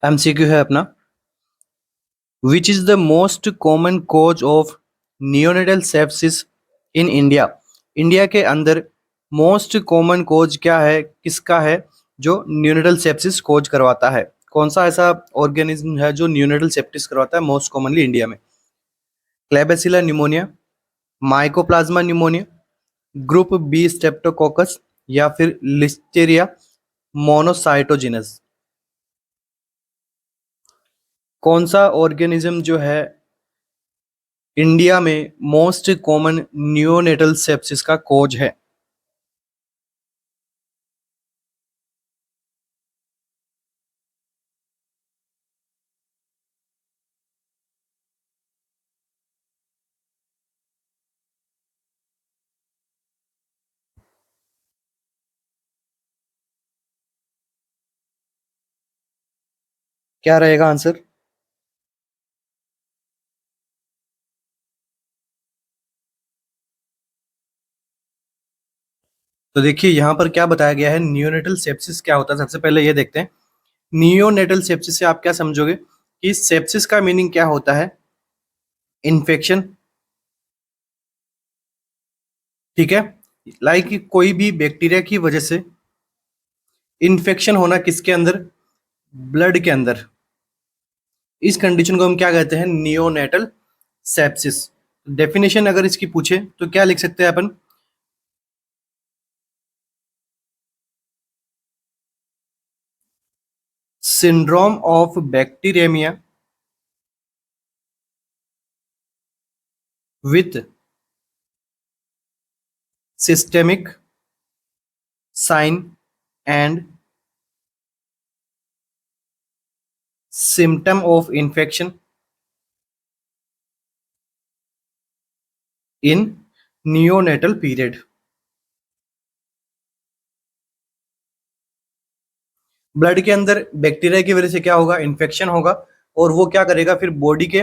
MCQ है अपना। Which is the most common cause of neonatal sepsis in India? India के अंदर most common cause क्या है, किसका है, जो नियोनेटल सेप्सिस कॉज करवाता है? कौन सा ऐसा ऑर्गेनिज्म है जो नियोनेटल सेप्सिस करवाता है मोस्ट कॉमनली इंडिया में? Klebsiella pneumoniae, Mycoplasma pneumoniae, group B Streptococcus, या फिर लिस्टेरिया मोनोसाइटोजिनस? कौन सा ऑर्गेनिज्म जो है इंडिया में मोस्ट कॉमन नियोनेटल सेप्सिस का कोज है? क्या रहेगा आंसर? तो देखिए यहाँ पर क्या बताया गया है, नियोनेटल सेप्सिस क्या होता है। सबसे पहले ये देखते हैं, नियोनेटल सेप्सिस से आप क्या समझोगे कि सेप्सिस का मीनिंग क्या होता है? इन्फेक्शन। ठीक है, लाइक कोई भी बैक्टीरिया की वजह से इन्फेक्शन होना, किसके अंदर? ब्लड के अंदर। इस कंडीशन को हम क्या कहते हैं? Neonatal sepsis. डेफिनेशन अगर इसकी पूछे तो क्या लिख सकते हैं अपन? syndrome of bacteremia with systemic sign and symptom of infection in neonatal period। Blood के अंदर बैक्टीरिया की वजह से क्या होगा? इन्फेक्शन होगा, और वो क्या करेगा फिर? बॉडी के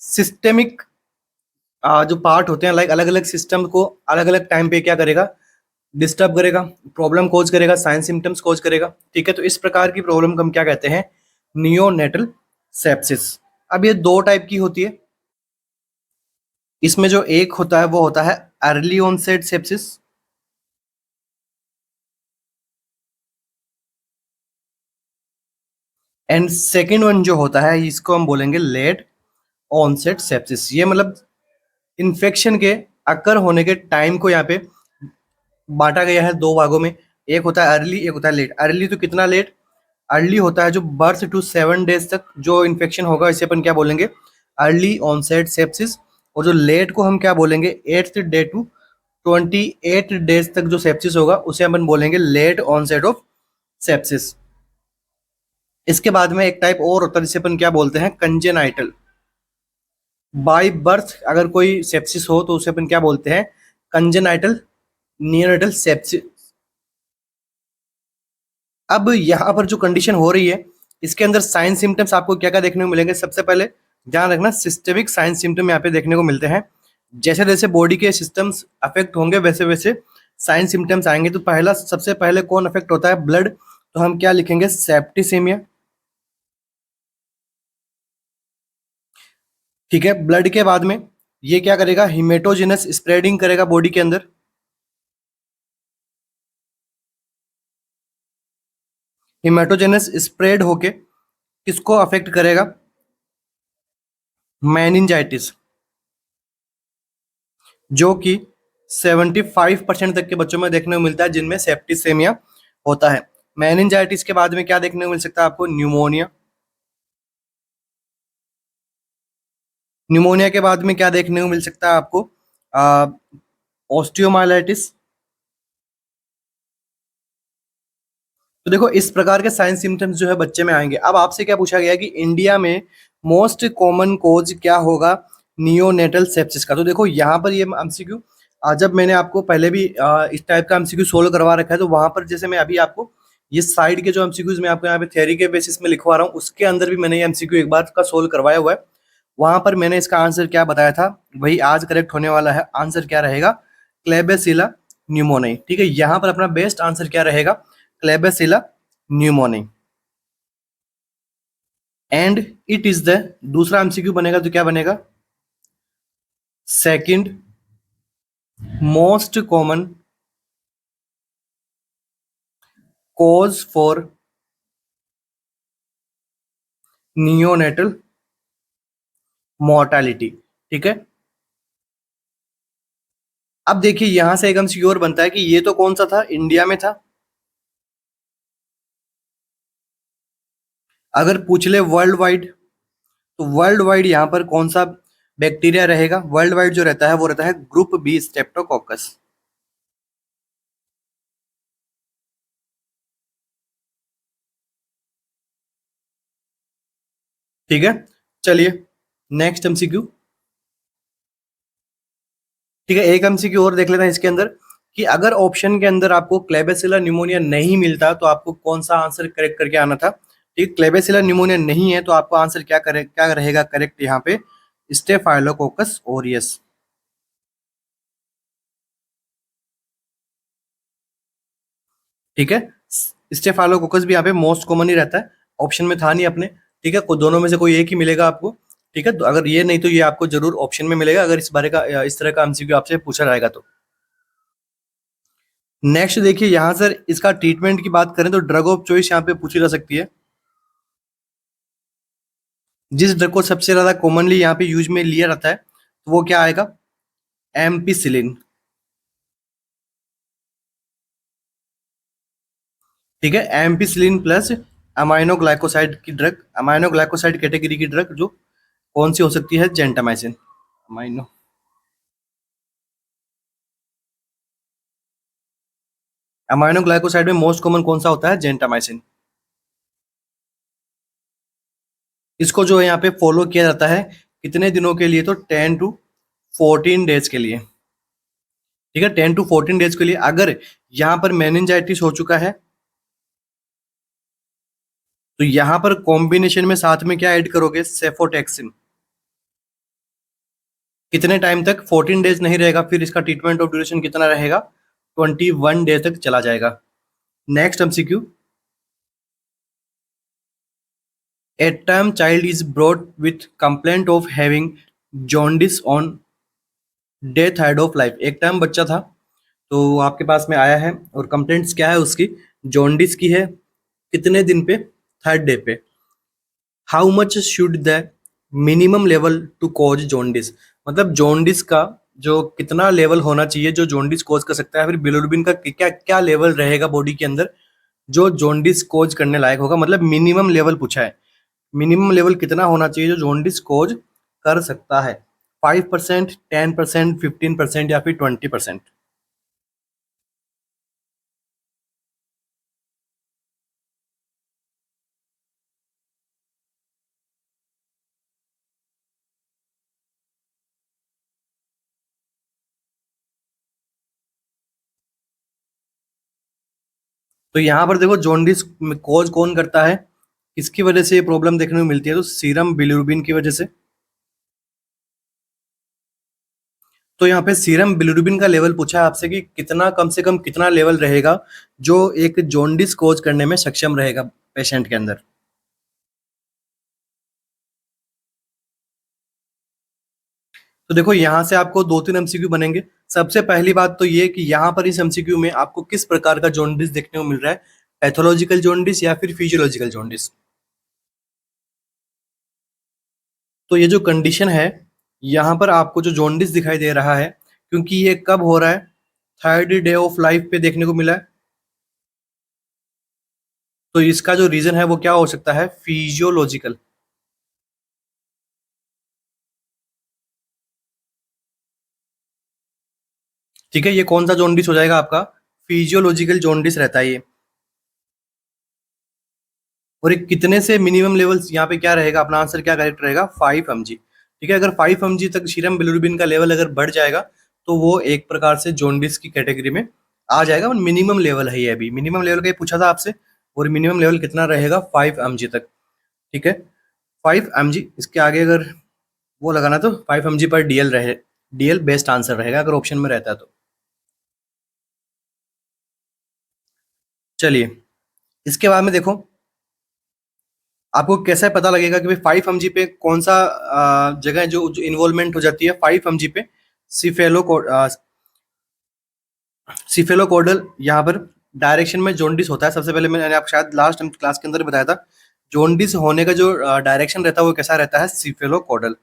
सिस्टेमिक जो पार्ट होते हैं, लाइक अलग अलग सिस्टम को अलग अलग टाइम पे क्या करेगा? डिस्टर्ब करेगा, प्रॉब्लम कोज करेगा, साइन सिम्टम्स कोज करेगा। ठीक है, तो इस प्रकार की प्रॉब्लम को हम क्या कहते हैं? Neonatal sepsis. अब ये दो टाइप की होती है। इसमें जो एक होता है वो होता है early onset sepsis, and second one जो होता है इसको हम बोलेंगे लेट ऑनसेट सेप्सिस। ये मतलब इन्फेक्शन के अकर होने के टाइम को यहाँ पे बांटा गया है दो भागों में। एक होता है अर्ली, एक होता है लेट। अर्ली तो कितना लेट? अर्ली होता है जो बर्थ टू 7 डेज तक जो इन्फेक्शन होगा, इसे अपन क्या बोलेंगे? Early onset sepsis. और जो लेट को हम क्या बोलेंगे? 8th डे टू 28 डेज तक जो सेप्सिस होगा उसे अपन बोलेंगे लेट ऑनसेट ऑफ सेप्सिस। इसके बाद में एक टाइप और होता है जिसे अपन क्या बोलते हैं? कंजेनाइटल। बाय बर्थ अगर कोई सेप्सिस हो तो उसे अपन क्या बोलते हैं? Congenital neonatal sepsis. अब यहाँ पर जो कंडीशन हो रही है, इसके अंदर साइन सिम्टम्स आपको क्या क्या देखने को मिलेंगे? सबसे पहले ध्यान रखना, सिस्टेमिक साइन सिम्टम यहाँ पे देखने को मिलते हैं। जैसे जैसे बॉडी के सिस्टम्स अफेक्ट होंगे वैसे वैसे साइन सिम्टम्स आएंगे। तो पहला, सबसे पहले कौन अफेक्ट होता है? ब्लड। तो हम क्या लिखेंगे? सेप्टिसेमिया। ठीक है, ब्लड के बाद में ये क्या करेगा? हिमेटोजेनस स्प्रेडिंग करेगा बॉडी के अंदर। हिमेटोजेनस स्प्रेड होके किसको अफेक्ट करेगा? मेनिंजाइटिस, जो कि 75% तक के बच्चों में देखने को मिलता है जिनमें सेप्टिसेमिया होता है। मेनिंजाइटिस के बाद में क्या देखने को मिल सकता है आपको? न्यूमोनिया। न्यूमोनिया के बाद में क्या देखने को मिल सकता है आपको? ऑस्टियोमाइलाइटिस। तो देखो इस प्रकार के साइन सिम्टम्स जो है बच्चे में आएंगे। अब आपसे क्या पूछा गया है कि इंडिया में मोस्ट कॉमन कोज क्या होगा नियोनेटल सेप्सिस का? तो देखो यहाँ पर ये एमसीक्यू जब मैंने आपको पहले भी इस टाइप का एमसीक्यू सोल्व करवा रखा है, तो वहां पर जैसे मैं अभी आपको ये साइड के जो एमसीक्यूज मैं आपको यहाँ पे थ्योरी के बेसिस में लिखवा रहा हूँ, उसके अंदर भी मैंने ये एमसीक्यू एक बार का सोल्व करवाया हुआ है। वहां पर मैंने इसका आंसर क्या बताया था, वही आज करेक्ट होने वाला है। आंसर क्या रहेगा? Klebsiella pneumoniae. ठीक है, यहाँ पर अपना बेस्ट आंसर क्या रहेगा? Klebsiella pneumoniae. And it is the, दूसरा एमसीक्यू बनेगा तो क्या बनेगा, second most common cause for neonatal mortality. ठीक है, अब देखिए यहां से एक एमसीक्यू और बनता है कि ये तो कौन सा था, इंडिया में था। अगर पूछ ले वर्ल्ड वाइड, तो वर्ल्ड वाइड यहाँ पर कौन सा बैक्टीरिया रहेगा, वर्ल्ड वाइड जो रहता है वो रहता है ग्रुप बी स्टेप्टोकोकस। ठीक है, चलिए नेक्स्ट एमसीक्यू। ठीक है, एक एमसीक्यू और देख लेते हैं इसके अंदर, कि अगर ऑप्शन के अंदर आपको क्लेबेसिला न्यूमोनिया नहीं मिलता तो आपको कौन सा आंसर करेक्ट करके आना था। ठीक, क्लेबेसिला न्यूमोनिया नहीं है तो आपको आंसर क्या रहेगा करेक्ट यहाँ पे, स्टेफाइलोकोकस ओरियस। ठीक है, स्टेफाइलोकोकस भी यहाँ पे मोस्ट कॉमन ही रहता है, ऑप्शन में था नहीं अपने। ठीक है, दोनों में से कोई एक ही मिलेगा आपको। ठीक है, तो अगर ये नहीं तो ये आपको जरूर ऑप्शन में मिलेगा, अगर इस बारे का इस तरह का एमसीक्यू आपसे पूछा जाएगा तो। नेक्स्ट देखिए यहाँ सर, इसका ट्रीटमेंट की बात करें तो ड्रग ऑफ चॉइस यहाँ पे पूछी जा सकती है। जिस ड्रग को सबसे ज्यादा कॉमनली यहाँ पे यूज में लिया जाता है तो वो क्या आएगा, एम्पिसिलिन। ठीक है, एम्पिसिलिन प्लस अमाइनो ग्लाइकोसाइड की ड्रग, अमाइनो ग्लाइकोसाइड कैटेगरी की ड्रग जो कौन सी हो सकती है, जेंटामाइसिन। अमाइनो अमाइनो ग्लाइकोसाइड में मोस्ट कॉमन कौन सा होता है, जेंटामाइसिन। इसको जो है यहाँ पे फॉलो किया जाता है कितने दिनों के लिए, तो 10 to 14 डेज के लिए। ठीक है, 10 to 14 डेज के लिए। अगर यहाँ पर मेनिंजाइटिस हो चुका है तो यहाँ पर कॉम्बिनेशन में साथ में क्या ऐड करोगे, सेफोटेक्सिन। कितने टाइम तक, 14 डेज नहीं रहेगा, फिर इसका ट्रीटमेंट ऑफ ड्यूरेशन कितना रहेगा, 21 डेज तक चला जाएगा। Next MCQ, a term child is brought with complaint of having jaundice on death head of life. एक टाइम बच्चा था तो आपके पास में आया है और कंप्लेंट्स क्या है उसकी, जॉन्डिस की है, कितने दिन पे, 3rd डे पे। How much should the minimum level to cause jaundice, मतलब जॉन्डिस का जो कितना लेवल होना चाहिए जो जॉन्डिस कॉज कर सकता है, फिर बिलिरुबिन का क्या क्या लेवल रहेगा बॉडी के अंदर जो जॉन्डिस कॉज करने लायक होगा, मतलब मिनिमम लेवल पूछा है। मिनिमम लेवल कितना होना चाहिए जो जॉन्डिस कॉज कर सकता है, 5%, 10%, 15% या फिर 20%। तो यहाँ पर देखो जॉन्डिस कॉज कौन करता है, किसकी वजह से ये प्रॉब्लम देखने को मिलती है, तो सीरम बिलिरुबिन की वजह से। तो यहाँ पे सीरम बिलिरुबिन का लेवल पूछा है आपसे कि कितना, कम से कम कितना लेवल रहेगा जो एक जॉन्डिस कोज करने में सक्षम रहेगा पेशेंट के अंदर। तो देखो यहाँ से आपको 2-3 एमसीक्यू बनेंगे। सबसे पहली बात तो ये कि यहाँ पर इस एमसीक्यू में आपको किस प्रकार का जॉन्डिस देखने को मिल रहा है, पैथोलॉजिकल जॉन्डिस या फिर फिजियोलॉजिकल जॉन्डिस। तो ये जो कंडीशन है, यहाँ पर आपको जो जॉन्डिस दिखाई दे रहा है, क्योंकि ये कब हो रहा है, 3rd डे ऑफ लाइफ पे देखने को मिला है, तो इसका जो रीजन है वो क्या हो सकता है, फिजियोलॉजिकल। ठीक है, ये कौन सा जॉन्डिस हो जाएगा आपका, फिजियोलॉजिकल जॉन्डिस रहता है ये। और एक कितने से मिनिमम लेवल्स यहाँ पे क्या रहेगा, अपना आंसर क्या करेक्ट रहेगा, 5 mg। ठीक है, अगर 5 mg तक सीरम बिलिरुबिन का लेवल अगर बढ़ जाएगा तो वो एक प्रकार से जॉन्डिस की कैटेगरी में आ जाएगा। मिनिमम लेवल है ये, अभी मिनिमम लेवल का ये पूछा था आपसे, और मिनिमम लेवल कितना रहेगा, 5 mg तक। ठीक है, 5 mg, इसके आगे अगर वो लगाना तो 5 mg पर डीएल रहे, डीएल बेस्ट आंसर रहेगा अगर ऑप्शन में रहता है तो। चलिए इसके बाद में देखो, आपको कैसे पता लगेगा कि भाई 5 mg पे कौन सा जगह जो इन्वॉल्वमेंट हो जाती है 5 mg पे? सिफेलो सिफेलोकोडल यहाँ पर डायरेक्शन में जॉन्डिस होता है। सबसे पहले मैंने आपको शायद लास्ट क्लास के अंदर बताया था, जॉन्डिस होने का जो डायरेक्शन रहता है वो कैसा रहता है? सिफेलोकोडल।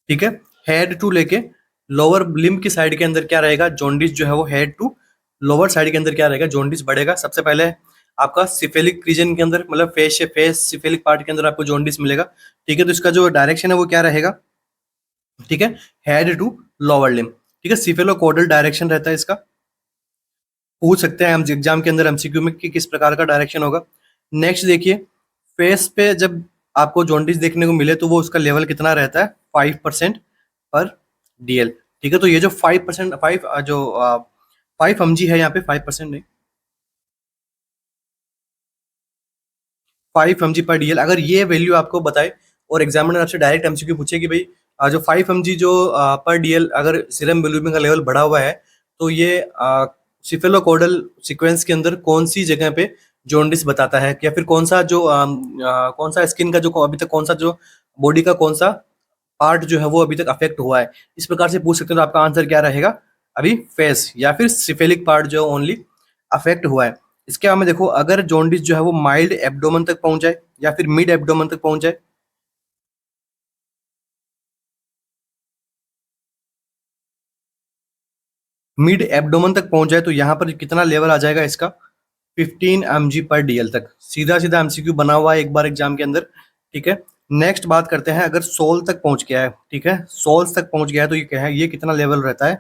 ठीक है। हेड टू लेके लोअर लिम्ब की साइड के अंदर क्या रहेगा? जॉन्डिस जो है वो हेड टू लोअर साइड के अंदर क्या रहेगा? जॉन्डिस बढ़ेगा। सबसे पहले आपका सिफेलिक रीजन के अंदर, मतलब फेस सिफेलिक पार्ट के अंदर आपको जॉन्डिस मिलेगा। ठीक है, तो इसका जो डायरेक्शन है वो क्या रहेगा? ठीक है, हेड टू लोअर लिम्ब। ठीक है, सिफेलोकोडल डायरेक्शन रहता है इसका। पूछ सकते हैं हम एग्जाम के अंदर एमसीक्यू में कि किस प्रकार का डायरेक्शन होगा। नेक्स्ट देखिए, फेस पे जब आपको जॉन्डिस देखने को मिले तो वो उसका लेवल कितना रहता है? 5% पर डीएल। ठीक है, तो ये जो 5%, 5 mg है यहाँ पे, 5% नहीं, 5 mg पर डीएल, अगर ये वैल्यू आपको बताए और एग्जामिनर आपसे डायरेक्ट एमसीक्यू पूछे कि भाई जो 5 mg जो पर डीएल अगर सीरम बिलीरुबिन का लेवल बढ़ा हुआ है, तो ये सिफेलोकोडल सीक्वेंस के अंदर कौन सी जगह पे जॉन्डिस बताता है, या फिर कौन सा जो कौन सा स्किन का जो अभी तक, कौन सा जो बॉडी का कौन सा पार्ट जो है वो अभी तक अफेक्ट हुआ है, इस प्रकार से पूछ सकते हैं। तो आपका आंसर क्या रहेगा? अभी फेस या फिर सिफेलिक पार्ट जो ओनली अफेक्ट हुआ है। इसके बाद में देखो, अगर जॉन्डिस जो है वो माइल्ड एब्डोमन तक पहुंच जाए या फिर मिड एब्डोमन तक पहुंच जाए, मिड एब्डोमन तक पहुंच जाए तो यहाँ पर कितना लेवल आ जाएगा इसका? 15 mg पर डीएल तक। सीधा सीधा एमसीक्यू बना हुआ है एक बार एग्जाम के अंदर। ठीक है, नेक्स्ट बात करते हैं, अगर सोल तक पहुंच गया है, ठीक है, सोल्स तक पहुंच गया है तो ये क्या है, ये कितना लेवल रहता है?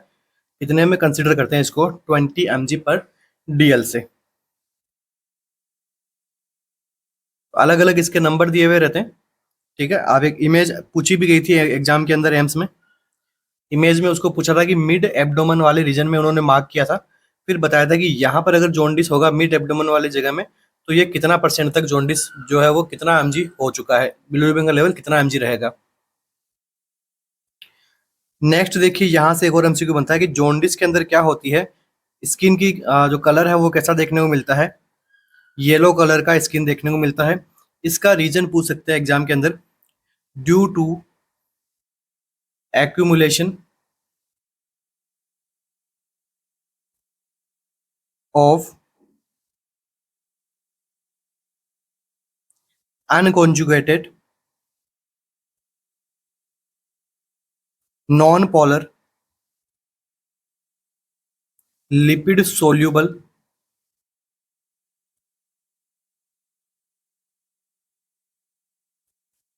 कितने में कंसिडर करते हैं इसको? 20 mg पर डीएल से। अलग अलग इसके नंबर दिए हुए रहते हैं। ठीक है, आप एक इमेज पूछी भी गई थी एग्जाम के अंदर एम्स में, इमेज में उसको पूछा था कि मिड एब्डोमन वाले रीजन में उन्होंने मार्क किया था, फिर बताया था कि यहाँ पर अगर जॉन्डिस होगा मिड एब्डोमन वाले जगह में, तो ये कितना परसेंट तक जॉन्डिस जो है वो कितना एमजी हो चुका है, बिलीरुबिन का लेवल कितना एमजी रहेगा। नेक्स्ट देखिए, यहाँ से एक और एमसीक्यू बनता है कि जॉन्डिस के अंदर क्या होती है, स्किन की जो कलर है वो कैसा देखने को मिलता है? येलो कलर का स्किन देखने को मिलता है। इसका रीजन पूछ सकते हैं एग्जाम के अंदर, due to accumulation of unconjugated non polar lipid soluble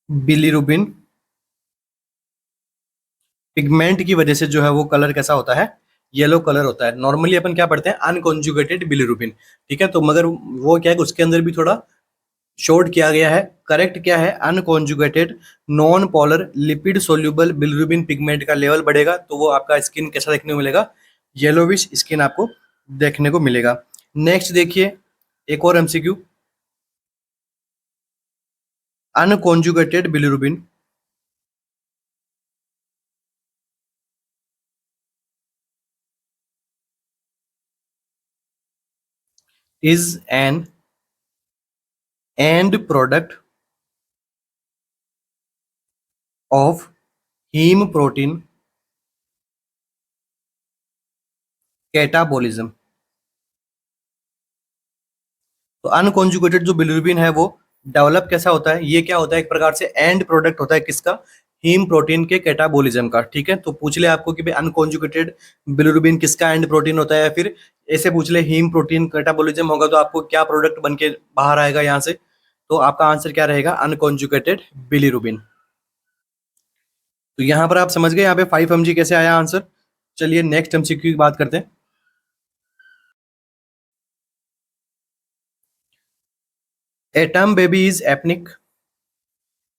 bilirubin pigment की वजह से जो है वो कलर कैसा होता है? येलो कलर होता है। नॉर्मली अपन क्या पढ़ते हैं? Unconjugated bilirubin. ठीक है, तो मगर वो क्या है, उसके अंदर भी थोड़ा शॉर्ट किया गया है। करेक्ट क्या है? Unconjugated non polar lipid soluble bilirubin pigment का लेवल बढ़ेगा तो वो आपका स्किन कैसा देखने को मिलेगा? येलोविश स्किन आपको देखने को मिलेगा। नेक्स्ट देखिए, एक और MCQ, unconjugated bilirubin is an end product of heme protein catabolism। तो अनकॉन्जुगेटेड जो बिलीरुबिन है वो डेवलप कैसा होता है? ये क्या होता है? एक प्रकार से एंड प्रोडक्ट होता है किसका? हीम प्रोटीन के कैटाबोलिज्म का। ठीक है, तो पूछ ले आपको कि भाई अनकॉन्जुगेटेड बिलीरुबिन किसका एंड प्रोटीन होता है, या फिर ऐसे पूछ ले हीम प्रोटीन कैटाबोलिज्म होगा तो आपको क्या प्रोडक्ट बन के बाहर आएगा यहाँ से? तो आपका आंसर क्या रहेगा? Unconjugated bilirubin. तो यहाँ पर आप समझ गए यहाँ पे 5 mg कैसे आया आंसर। चलिए नेक्स्ट एमसीक्यू की बात करते हैं। A term baby is apnoeic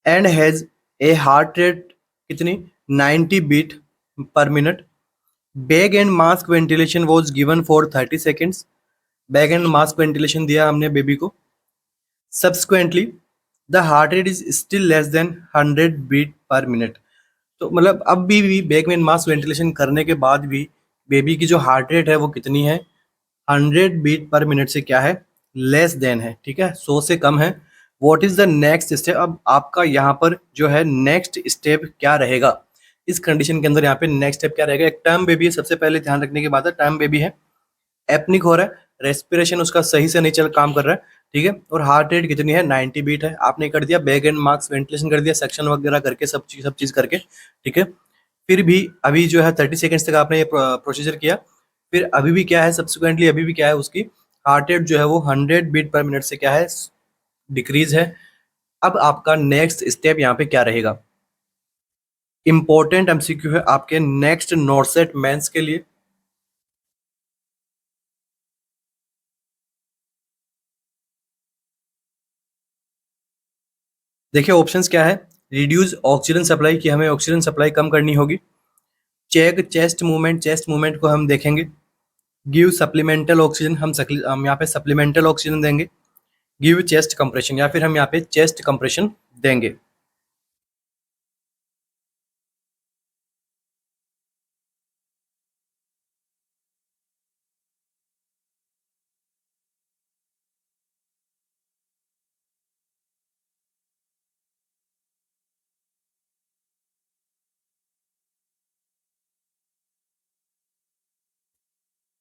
and has a heart rate कितनी? 90 beat per minute. Bag and mask ventilation was given for 30 seconds. Bag and mask ventilation दिया हमने बेबी को। Subsequently the heart rate is still less than 100 beat per minute. तो मतलब अब भी bag and mask ventilation करने के बाद भी बेबी की जो हार्ट रेट है वो कितनी है? 100 बीट पर मिनट से क्या है? लेस देन है, ठीक है, 100 से कम है। What is the next step? अब आपका यहाँ पर जो है नेक्स्ट स्टेप क्या रहेगा इस कंडीशन के अंदर? यहाँ पे नेक्स्ट स्टेप क्या रहेगा? एक टर्म बेबी है, सबसे पहले ध्यान रखने की बात है, टर्म बेबी है, एपनिक हो रहा है, रेस्पिरेशन उसका सही से नहीं चल काम कर रहा है, ठीक है, और हार्ट रेट कितनी है? 90 बीट है। आपने कर दिया बैक एंड मार्क्स, वेंटिलेशन कर दिया, सेक्शन वगैरह करके सब चीज करके, ठीक है। फिर भी अभी जो है 30 सेकेंड्स तक आपने ये प्रोसीजर किया, फिर अभी भी क्या है सब्सिक्वेंटली, अभी भी क्या है उसकी हार्ट रेट जो है वो 100 बीट पर मिनट से क्या है डिक्रीज है। अब आपका नेक्स्ट स्टेप यहाँ पे क्या रहेगा? इंपॉर्टेंट एमसीक्यू है आपके नेक्स्ट नॉर्सेट मेंस के लिए। देखिए ऑप्शंस क्या है? रिड्यूस ऑक्सीजन सप्लाई, की हमें ऑक्सीजन सप्लाई कम करनी होगी। चेक चेस्ट मूवमेंट को हम देखेंगे। गिव सप्लीमेंटल ऑक्सीजन, हम यहाँ पे सप्लीमेंटल ऑक्सीजन देंगे। गिव चेस्ट कंप्रेशन, या फिर हम यहाँ पे चेस्ट कंप्रेशन देंगे।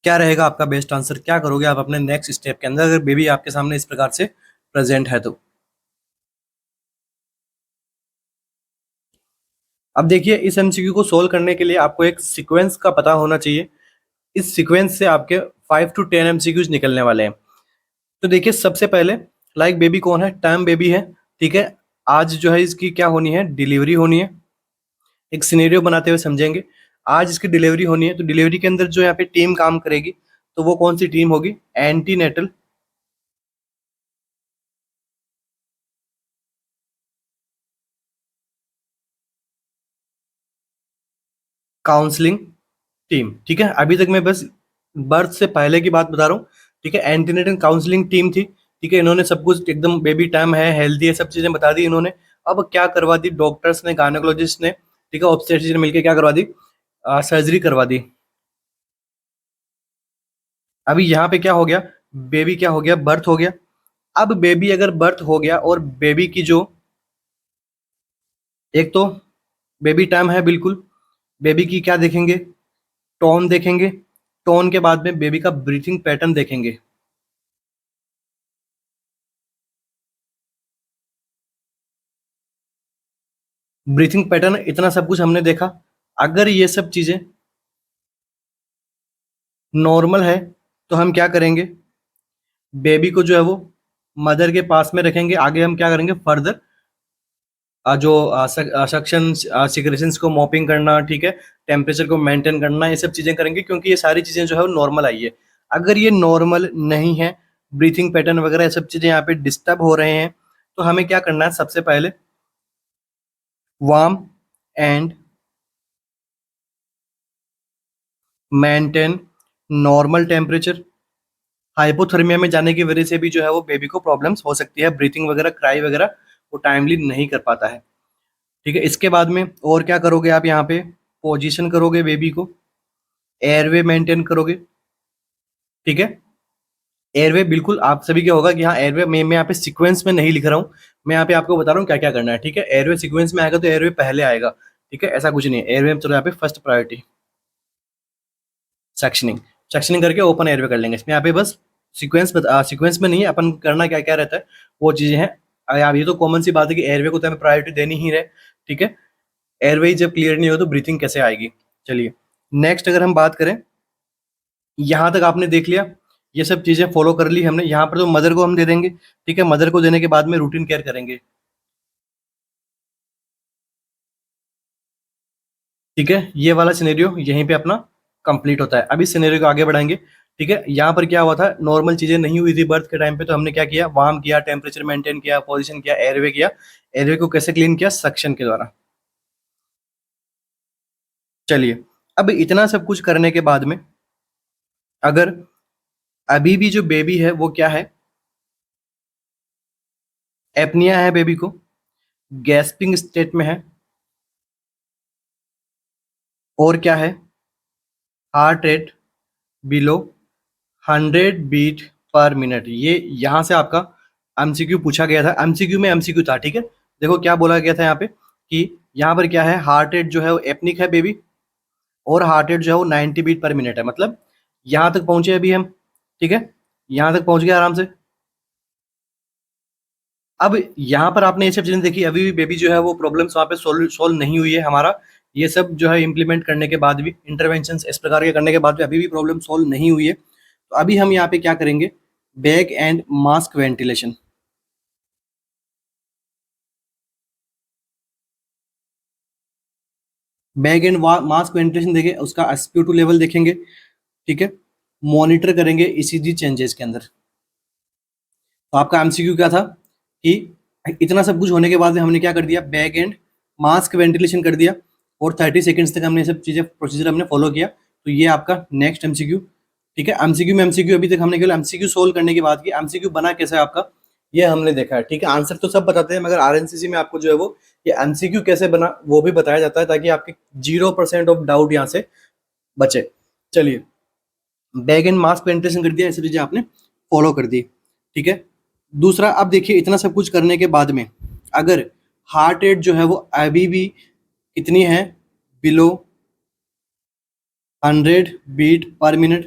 क्या रहेगा आपका बेस्ट आंसर? क्या करोगे आप अपने नेक्स्ट स्टेप के अंदर अगर बेबी आपके सामने इस प्रकार से प्रेजेंट है तो? अब देखिए इस एमसीक्यू को सोल्व करने के लिए आपको एक सीक्वेंस का पता होना चाहिए। इस सीक्वेंस से आपके 5 to 10 एमसीक्यूज निकलने वाले हैं। तो देखिए सबसे पहले लाइक बेबी कौन है? टर्म बेबी है, ठीक है। आज जो है इसकी क्या होनी है? डिलीवरी होनी है। एक सिनेरियो बनाते हुए समझेंगे। आज इसकी डिलीवरी होनी है, तो डिलीवरी के अंदर जो यहाँ पे टीम काम करेगी, तो वो कौन सी टीम होगी? एंटीनेटल काउंसलिंग टीम, ठीक है। अभी तक मैं बस बर्थ से पहले की बात बता रहा हूँ, ठीक है। एंटीनेटल काउंसलिंग टीम थी, ठीक है। इन्होंने सब कुछ एकदम बेबी टाइम है, हेल्दी है, सब चीजें बता दी इन्होंने। अब क्या करवा दी डॉक्टर्स ने, गायनेकोलॉजिस्ट ने, ठीक है, ऑब्स्टेट्रिशियन ने मिलकर क्या करवा दी? सर्जरी करवा दी। अभी यहाँ पे क्या हो गया? बेबी क्या हो गया? बर्थ हो गया। अब बेबी अगर बर्थ हो गया और बेबी की जो एक तो बेबी टाइम है बिल्कुल, बेबी की क्या देखेंगे? टोन देखेंगे। टोन के बाद में बेबी का ब्रीथिंग पैटर्न देखेंगे। ब्रीथिंग पैटर्न, इतना सब कुछ हमने देखा। अगर ये सब चीजें नॉर्मल है तो हम क्या करेंगे? बेबी को जो है वो मदर के पास में रखेंगे। आगे हम क्या करेंगे फर्दर? जो सक्शन सिक्रेशंस को मॉपिंग करना, ठीक है, टेम्परेचर को मेंटेन करना, ये सब चीजें करेंगे, क्योंकि ये सारी चीजें जो है वो नॉर्मल आई है। अगर ये नॉर्मल नहीं है, ब्रीथिंग पैटर्न वगैरह ये सब चीजें यहाँ पे डिस्टर्ब हो रहे हैं, तो हमें क्या करना है? सबसे पहले warm and maintain normal temperature. Hypothermia में जाने की वजह से भी जो है वो बेबी को प्रॉब्लम्स हो सकती है, ब्रीथिंग वगैरह, क्राई वगैरह वो टाइमली नहीं कर पाता है, ठीक है। इसके बाद में और क्या करोगे आप? यहाँ पे पोजीशन करोगे बेबी को, एयरवे मेंटेन करोगे, ठीक है। एयरवे बिल्कुल आप सभी क्या होगा कि हाँ एयरवे मैं यहाँ पे सीक्वेंस में नहीं लिख रहा हूँ, मैं यहाँ पे आपको बता रहा हूँ क्या क्या करना है, ठीक है। एयरवे सीक्वेंस में आएगा तो एयरवे पहले आएगा, ठीक है, ऐसा कुछ नहीं है। एयरवे चलो यहाँ पे फर्स्ट प्रायोरिटी। सेक्शनिंग, सेक्शनिंग करके ओपन एयरवे कर लेंगे। इसमें यहाँ पे बस सीक्वेंस में नहीं है, अपन करना क्या क्या रहता है वो चीजें हैं। अरे आप ये तो कॉमन सी बात है कि एयरवे को तो हमें प्रायोरिटी देनी ही रहे, ठीक है। एयरवे जब क्लियर नहीं हो तो ब्रीथिंग कैसे आएगी? चलिए नेक्स्ट अगर हम बात करें, यहाँ तक आपने देख लिया, ये सब चीजें फॉलो कर ली हमने। यहाँ पर तो मदर को हम दे देंगे, ठीक है। मदर को देने के बाद में रूटीन केयर करेंगे, ठीक है। ये वाला सिनेरियो यहीं पे अपना कंप्लीट होता है। अभी सिनेरियो को आगे बढ़ाएंगे, ठीक है। यहाँ पर क्या हुआ था? नॉर्मल चीजें नहीं हुई थी बर्थ के टाइम पे, तो हमने क्या किया? वार्म किया, टेम्परेचर मेंटेन किया, पोजीशन किया, एयरवे किया। एयरवे को कैसे क्लीन किया? सक्शन के द्वारा। चलिए अब इतना सब कुछ करने के बाद में अगर अभी भी जो बेबी है वो क्या है? एपनिया है बेबी को, गैस्पिंग स्टेट में है, और क्या है? Heart rate below 100 beat per minute. ये यहाँ से आपका एमसीक्यू पूछा गया था, एमसीक्यू में एमसीक्यू था, ठीक है। देखो क्या बोला गया था यहाँ पे कि यहाँ पर क्या है, हार्ट रेट जो है वो एपनिक है बेबी, और हार्ट रेट जो है वो 90 बीट पर मिनट है। मतलब यहाँ तक पहुंचे अभी हम, ठीक है, यहाँ तक पहुंच गए आराम से। अब यहाँ पर आपने ये सब चीजें देखी, अभी भी बेबी जो है वो प्रॉब्लम्स वहाँ पे सोल्व नहीं हुई है हमारा। ये सब जो है इम्प्लीमेंट करने के बाद भी, इंटरवेंशन इस प्रकार के करने के बाद भी अभी भी प्रॉब्लम सोल्व नहीं हुई है। तो अभी हम यहाँ पे क्या करेंगे, bag and mask ventilation. Bag and mask ventilation देखें, उसका SpO2 लेवल देखेंगे, ठीक है, मॉनिटर करेंगे ECG चेंजेस के अंदर। तो आपका एमसीक्यू क्या था कि इतना सब कुछ होने के बाद में हमने क्या कर दिया, बैग एंड मास्क वेंटिलेशन कर दिया, और 30 सेकंड्स तक हमने सब चीज़ें प्रोसीजर हमने फॉलो किया। तो ये आपका नेक्स्ट एमसीक्यू, ठीक है। एमसीक्यू में एमसीक्यू अभी तक हमने केवल एमसीक्यू सोल्व करने की बात की, एमसीक्यू बना कैसे है आपका ये हमने देखा है, ठीक है। आंसर तो सब बताते हैं, मगर आरएनसीसी में आपको जो है वो ये एमसीक्यू कैसे बना वो भी बताया जाता है, ताकि आपके 0% ऑफ डाउट यहाँ से बचे। चलिए, बैग एंड मास्क वेंटिलेशन कर दिया, ऐसी चीजें आपने फॉलो कर दी, ठीक है। दूसरा, अब देखिए इतना सब कुछ करने के बाद में अगर हार्ट रेट जो है वो अभी भी कितनी है, बिलो 100 बीट पर मिनट,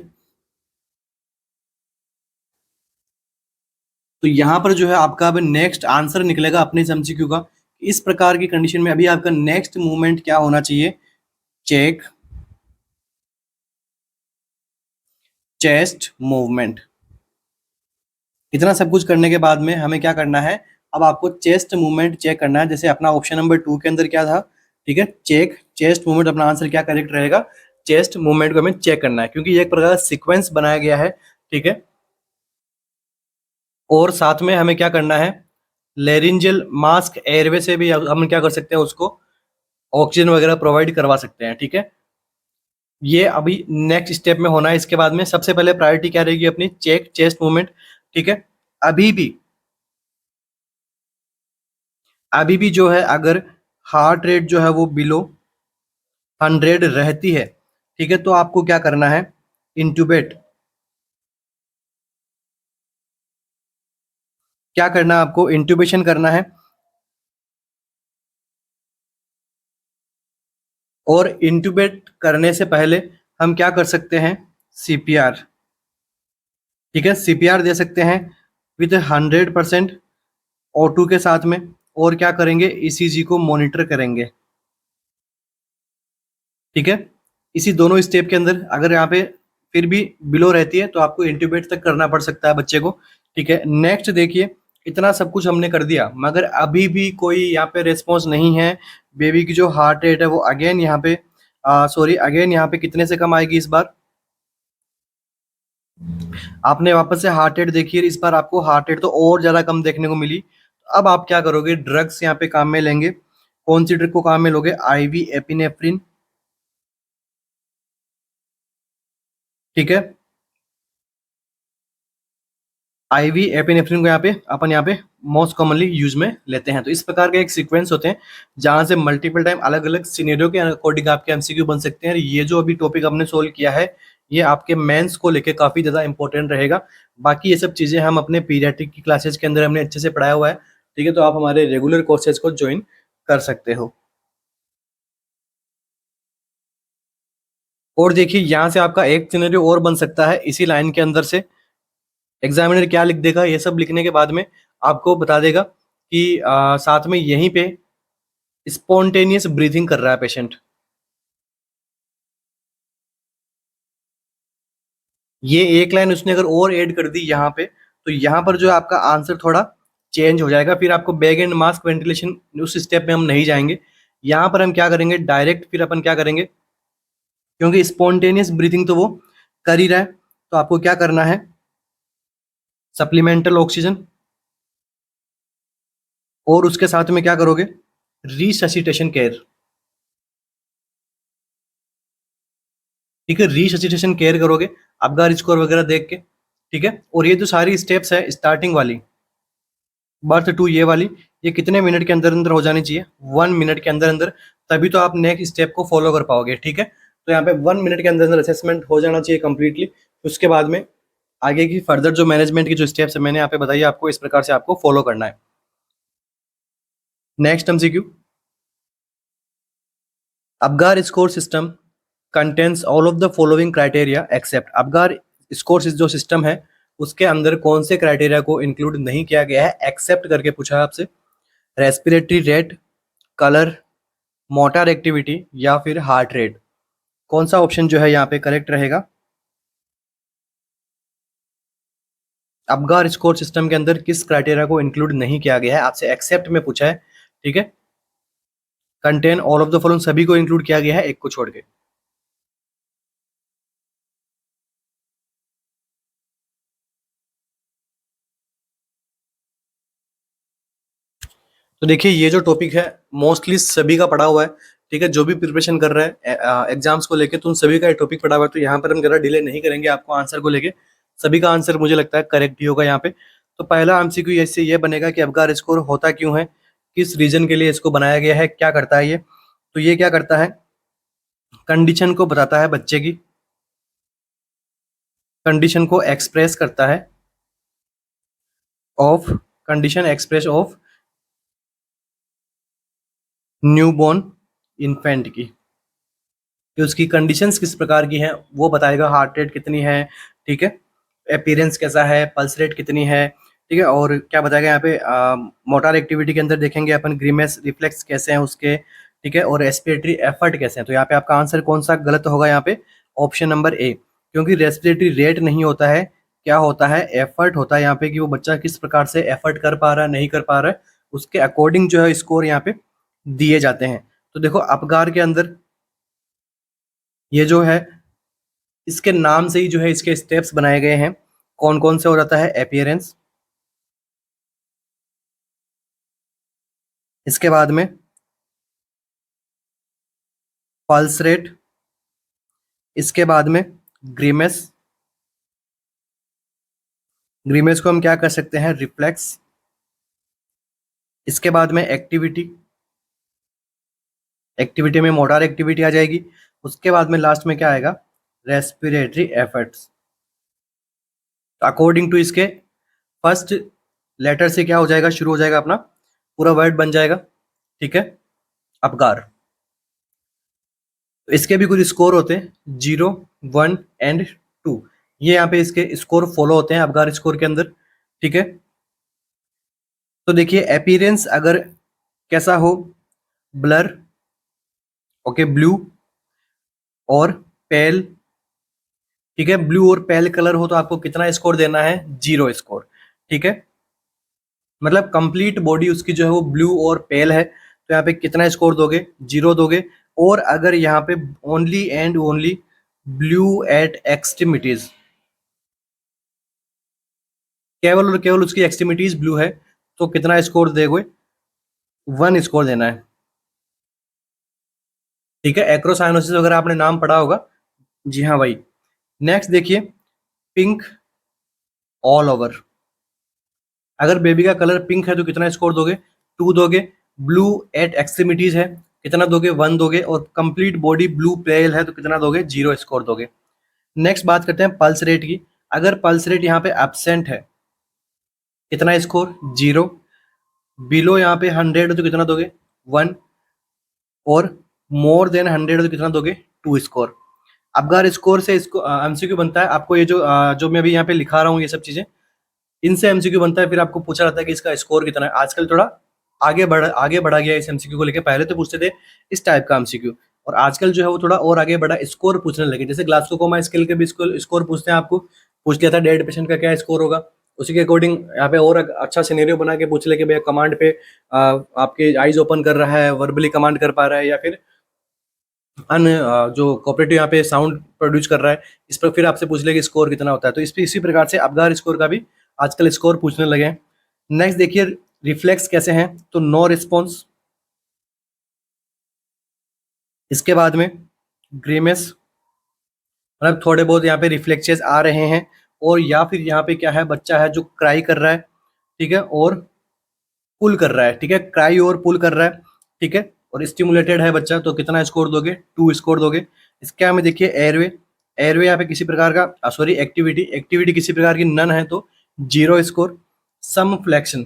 तो यहाँ पर जो है आपका अब नेक्स्ट आंसर निकलेगा अपने एमसीक्यू का। इस प्रकार की कंडीशन में अभी आपका नेक्स्ट मूवमेंट क्या होना चाहिए, चेक चेस्ट मूवमेंट। इतना सब कुछ करने के बाद में हमें क्या करना है, अब आपको चेस्ट मूवमेंट चेक करना है। जैसे अपना ऑप्शन नंबर 2 के अंदर क्या था, ठीक है, चेक चेस्ट मूवमेंट, अपना आंसर क्या करेक्ट रहेगा, चेस्ट मूवमेंट को हमें चेक करना है, क्योंकि ये एक प्रकार का सीक्वेंस बनाया गया है, ठीक है। और साथ में हमें क्या करना है, लेरिंजल मास्क एयरवे से भी हम क्या कर सकते हैं, उसको ऑक्सीजन वगैरह प्रोवाइड करवा सकते हैं, ठीक है। ये अभी नेक्स्ट स्टेप में होना है। इसके बाद में सबसे पहले प्रायोरिटी क्या रहेगी अपनी, चेक चेस्ट मूवमेंट, ठीक है। अभी भी अभी भी जो है अगर हार्ट रेट जो है वो बिलो 100 रहती है, ठीक है, तो आपको क्या करना है, इंटूबेट, क्या करना है आपको, इंटूबेशन करना है। और इंटूबेट करने से पहले हम क्या कर सकते हैं, सीपीआर, ठीक है, सीपीआर दे सकते हैं विद 100% O2 के साथ में। और क्या करेंगे, ईसीजी को मॉनिटर करेंगे, ठीक है। इसी दोनों स्टेप के अंदर अगर यहाँ पे फिर भी बिलो रहती है, तो आपको इंट्यूबेट तक करना पड़ सकता है बच्चे को, ठीक है। नेक्स्ट देखिए, इतना सब कुछ हमने कर दिया, मगर अभी भी कोई यहाँ पे रिस्पॉन्स नहीं है। बेबी की जो हार्ट रेट है वो अगेन यहाँ पे सॉरी, अगेन यहाँ पे कितने से कम आएगी इस बार, आपने वापस से हार्ट रेट देखी है, इस बार आपको हार्ट रेट तो और ज्यादा कम देखने को मिली। अब आप क्या करोगे, ड्रग्स यहाँ पे काम में लेंगे। कौन सी ड्रग को काम में लोगे, IV एपिनेफ्रिन, ठीक है। IV एपिनेफ्रिन को यहाँ पे मोस्ट कॉमनली यूज में लेते हैं। तो इस प्रकार के एक सीक्वेंस होते हैं जहां से मल्टीपल टाइम अलग अलग सिनेरियो के अकॉर्डिंग आपके एमसीक्यू बन सकते हैं। ये जो अभी टॉपिक हमने सोल्व किया है, ये आपके मेंस को लेके काफी ज्यादा इंपॉर्टेंट रहेगा। बाकी ये सब चीजें हम अपने पीडियाट्रिक की क्लासेज के अंदर हमने अच्छे से पढ़ाया हुआ है, ठीक है। तो आप हमारे रेगुलर कोर्सेज को ज्वाइन कर सकते हो। और देखिए, यहाँ से आपका एक सिनेरियो और बन सकता है इसी लाइन के अंदर से। एग्जामिनर क्या लिख देगा, ये सब लिखने के बाद में आपको बता देगा कि साथ में यहीं पे स्पॉन्टेनियस ब्रीथिंग कर रहा है पेशेंट। ये एक लाइन उसने अगर और ऐड कर दी यहाँ पे, तो यहाँ पर जो है आपका आंसर थोड़ा चेंज हो जाएगा। फिर आपको बैग एंड मास्क वेंटिलेशन उस स्टेप में हम नहीं जाएंगे। यहाँ पर हम क्या करेंगे, डायरेक्ट फिर अपन क्या करेंगे, क्योंकि स्पॉन्टेनियस ब्रीथिंग तो वो कर ही रहा है, तो आपको क्या करना है, सप्लीमेंटल ऑक्सीजन, और उसके साथ में क्या करोगे, रिससिटेशन केयर, ठीक है। रिससिटेशन केयर करोगे अबगार स्कोर वगैरह देख के, ठीक है। और ये जो सारी स्टेप्स है, स्टार्टिंग वाली बर्थ टू ये वाली, ये कितने मिनट के अंदर अंदर हो जानी चाहिए, 1 मिनट के अंदर अंदर, तभी तो आप नेक्स्ट स्टेप को फॉलो कर पाओगे, ठीक है। तो यहाँ पे 1 मिनट के अंदर अंदर असेसमेंट हो जाना चाहिए कंप्लीटली। उसके बाद में आगे की फर्दर जो मैनेजमेंट की जो स्टेप्स है मैंने यहाँ पे बताई आपको, इस प्रकार से आपको फॉलो करना है। Next MCQ, Apgar score system contains all of the following criteria except. Apgar score जो सिस्टम है उसके अंदर कौन से क्राइटेरिया को इंक्लूड नहीं किया गया है, एक्सेप्ट करके पूछा है आपसे। Respiratory rate, colour, motor activity या फिर हार्ट रेट। कौन सा ऑप्शन जो है यहाँ पे करेक्ट रहेगा? अबगार स्कोर सिस्टम के अंदर किस क्राइटेरिया को इंक्लूड नहीं किया गया है, आपसे एक्सेप्ट में पूछा है, ठीक है। Contain all of the following, सभी को इंक्लूड किया गया है, एक को छोड़ के। तो देखिए ये जो टॉपिक है मोस्टली सभी का पढ़ा हुआ है, ठीक है। जो भी प्रिपरेशन कर रहे हैं एग्जाम्स को लेके, तो उन सभी का ये टॉपिक पढ़ा हुआ है। तो यहाँ पर हम जरा डिले नहीं करेंगे आपको आंसर को लेके, सभी का आंसर मुझे लगता है करेक्ट ही होगा यहाँ पे। तो पहला एमसीक्यू इससे ये बनेगा कि अबगार स्कोर होता क्यों है, किस रीजन के लिए इसको बनाया गया है, क्या करता है ये। तो ये क्या करता है, कंडीशन को बताता है बच्चे की, कंडीशन को एक्सप्रेस करता है, of condition express of newborn infant की, कि उसकी कंडीशंस किस प्रकार की हैं वो बताएगा। हार्ट रेट कितनी है, ठीक है, अपीयरेंस कैसा है, पल्स रेट कितनी है, ठीक है, और क्या बताएगा यहाँ पे मोटर एक्टिविटी के अंदर देखेंगे अपन ग्रीमेस रिफ्लेक्स कैसे हैं उसके, ठीक है, और रेस्पिरेटरी एफर्ट कैसे हैं। तो यहाँ पे आपका आंसर कौन सा गलत होगा यहाँ पे, ऑप्शन नंबर ए, क्योंकि रेस्पिरेटरी रेट नहीं होता है, क्या होता है, एफर्ट होता है यहाँ पे, कि वो बच्चा किस प्रकार से एफर्ट कर पा रहा है नहीं कर पा रहा है, उसके अकॉर्डिंग जो है स्कोर यहाँ पे दिए जाते हैं। तो देखो अपगार के अंदर ये जो है इसके नाम से ही जो है इसके स्टेप्स बनाए गए हैं। कौन कौन से हो जाता है, अपीयरेंस, इसके बाद में पल्स रेट, इसके बाद में ग्रीमेस, ग्रीमेस को हम क्या कर सकते हैं, रिफ्लेक्स, इसके बाद में एक्टिविटी, एक्टिविटी में मोटर एक्टिविटी आ जाएगी, उसके बाद में लास्ट में क्या आएगा, रेस्पिरेटरी एफर्ट्स। अकॉर्डिंग टू इसके फर्स्ट लेटर से क्या हो जाएगा, शुरू हो जाएगा अपना पूरा वर्ड बन जाएगा, ठीक है, अपगार। तो इसके भी कुछ स्कोर होते हैं 0, 1 एंड 2, ये यहाँ पे इसके स्कोर फॉलो होते हैं अपगार स्कोर के अंदर, ठीक है। तो देखिए अपीयरेंस अगर कैसा हो, ब्लर, ओके, ब्लू और पेल, ठीक है, ब्लू और पेल कलर हो तो आपको कितना स्कोर देना है, 0 स्कोर, ठीक है। मतलब कंप्लीट बॉडी उसकी जो है वो ब्लू और पेल है, तो यहाँ पे कितना स्कोर दोगे, 0 दोगे। और अगर यहाँ पे only and only blue at extremities, केवल और केवल उसकी एक्सट्रीमिटीज ब्लू है, तो कितना स्कोर दोगे, 1 स्कोर देना है, ठीक है। एक्रोसाइनोसिस वगैरह आपने नाम पढ़ा होगा, जी हाँ भाई। नेक्स्ट देखिए पिंक ऑल ओवर, अगर बेबी का कलर पिंक है तो कितना स्कोर दोगे, 2 दोगे। ब्लू एट एक्सट्रीमिटीज है, कितना दोगे, 1 दोगे। और कंप्लीट बॉडी ब्लू पेल है तो कितना दोगे, 0 स्कोर दोगे। नेक्स्ट बात करते हैं पल्स रेट की, अगर पल्स रेट यहाँ पे एब्सेंट है कितना स्कोर, 0। बिलो यहाँ पे 100 तो कितना दोगे, 1। और मोर देन 100 तो कितना दोगे, 2 स्कोर। अबगार स्कोर से इसको एमसीक्यू बनता है, आपको ये जो मैं अभी यहाँ पे लिखा रहा हूँ ये सब चीजें, इनसे एमसीक्यू बनता है, फिर आपको पूछा जाता है कि इसका स्कोर कितना है। आजकल थोड़ा आगे बढ़ा गया इस एमसीक्यू को लेके, पहले तो पूछते थे इस टाइप का एमसीक्यू, और आजकल जो है वो थोड़ा और आगे बढ़ा, स्कोर पूछने लगे। जैसे ग्लासकोमा स्केल के भी स्कोर पूछते हैं, आपको पूछ लिया था डेड पेशेंट का क्या स्कोर होगा, उसी के अकॉर्डिंग यहाँ पे और अच्छा सिनेरियो बना के पूछ ले कि भैया कमांड पे आपके आईज ओपन कर रहा है, वर्बली कमांड कर पा रहा है, या फिर जो कोऑपरेटिव यहाँ पे साउंड प्रोड्यूस कर रहा है, इस पर फिर आपसे पूछ ले कि स्कोर कितना होता है। तो इसी प्रकार से अबगार स्कोर का भी आजकल स्कोर पूछने लगे हैं। नेक्स्ट देखिए रिफ्लेक्स कैसे हैं, तो नो रिस्पॉन्स, इसके बाद में ग्रीमेस, मतलब थोड़े बहुत यहाँ पे रिफ्लेक्सेस आ रहे हैं, और या फिर यहाँ पे क्या है, बच्चा है जो क्राई कर रहा है, ठीक है, और पुल कर रहा है, ठीक है, क्राई और पुल कर रहा है, ठीक है, और स्टिमुलेटेड है बच्चा, तो कितना स्कोर दोगे, 2 स्कोर दोगे। इसके में देखिए एयरवे, एयरवे यहाँ पे किसी प्रकार का सॉरी एक्टिविटी किसी प्रकार की नन है तो 0 स्कोर। सम फ्लेक्शन,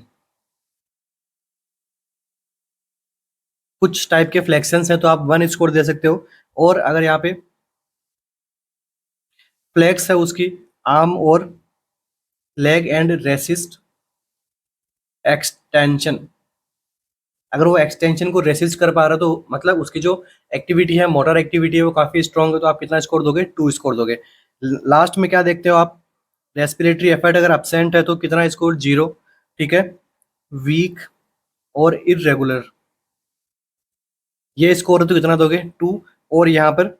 कुछ टाइप के फ्लेक्शंस हैं तो आप 1 स्कोर दे सकते हो। और अगर यहाँ पे फ्लेक्स है उसकी आर्म और लेग एंड रेसिस्ट एक्सटेंशन, अगर वो एक्सटेंशन को रेसिस्ट कर पा रहा है तो मतलब उसकी जो एक्टिविटी है, मोटर एक्टिविटी है, वो काफी स्ट्रांग है, तो आप कितना स्कोर दोगे? 2 स्कोर दोगे। लास्ट में क्या देखते हो आप? रेस्पिरेटरी एफर्ट अगर अपसेंट है तो कितना स्कोर? 0। ठीक है। वीक और इरेगुलर, ये स्कोर है तो कितना दोगे? 2। और यहाँ पर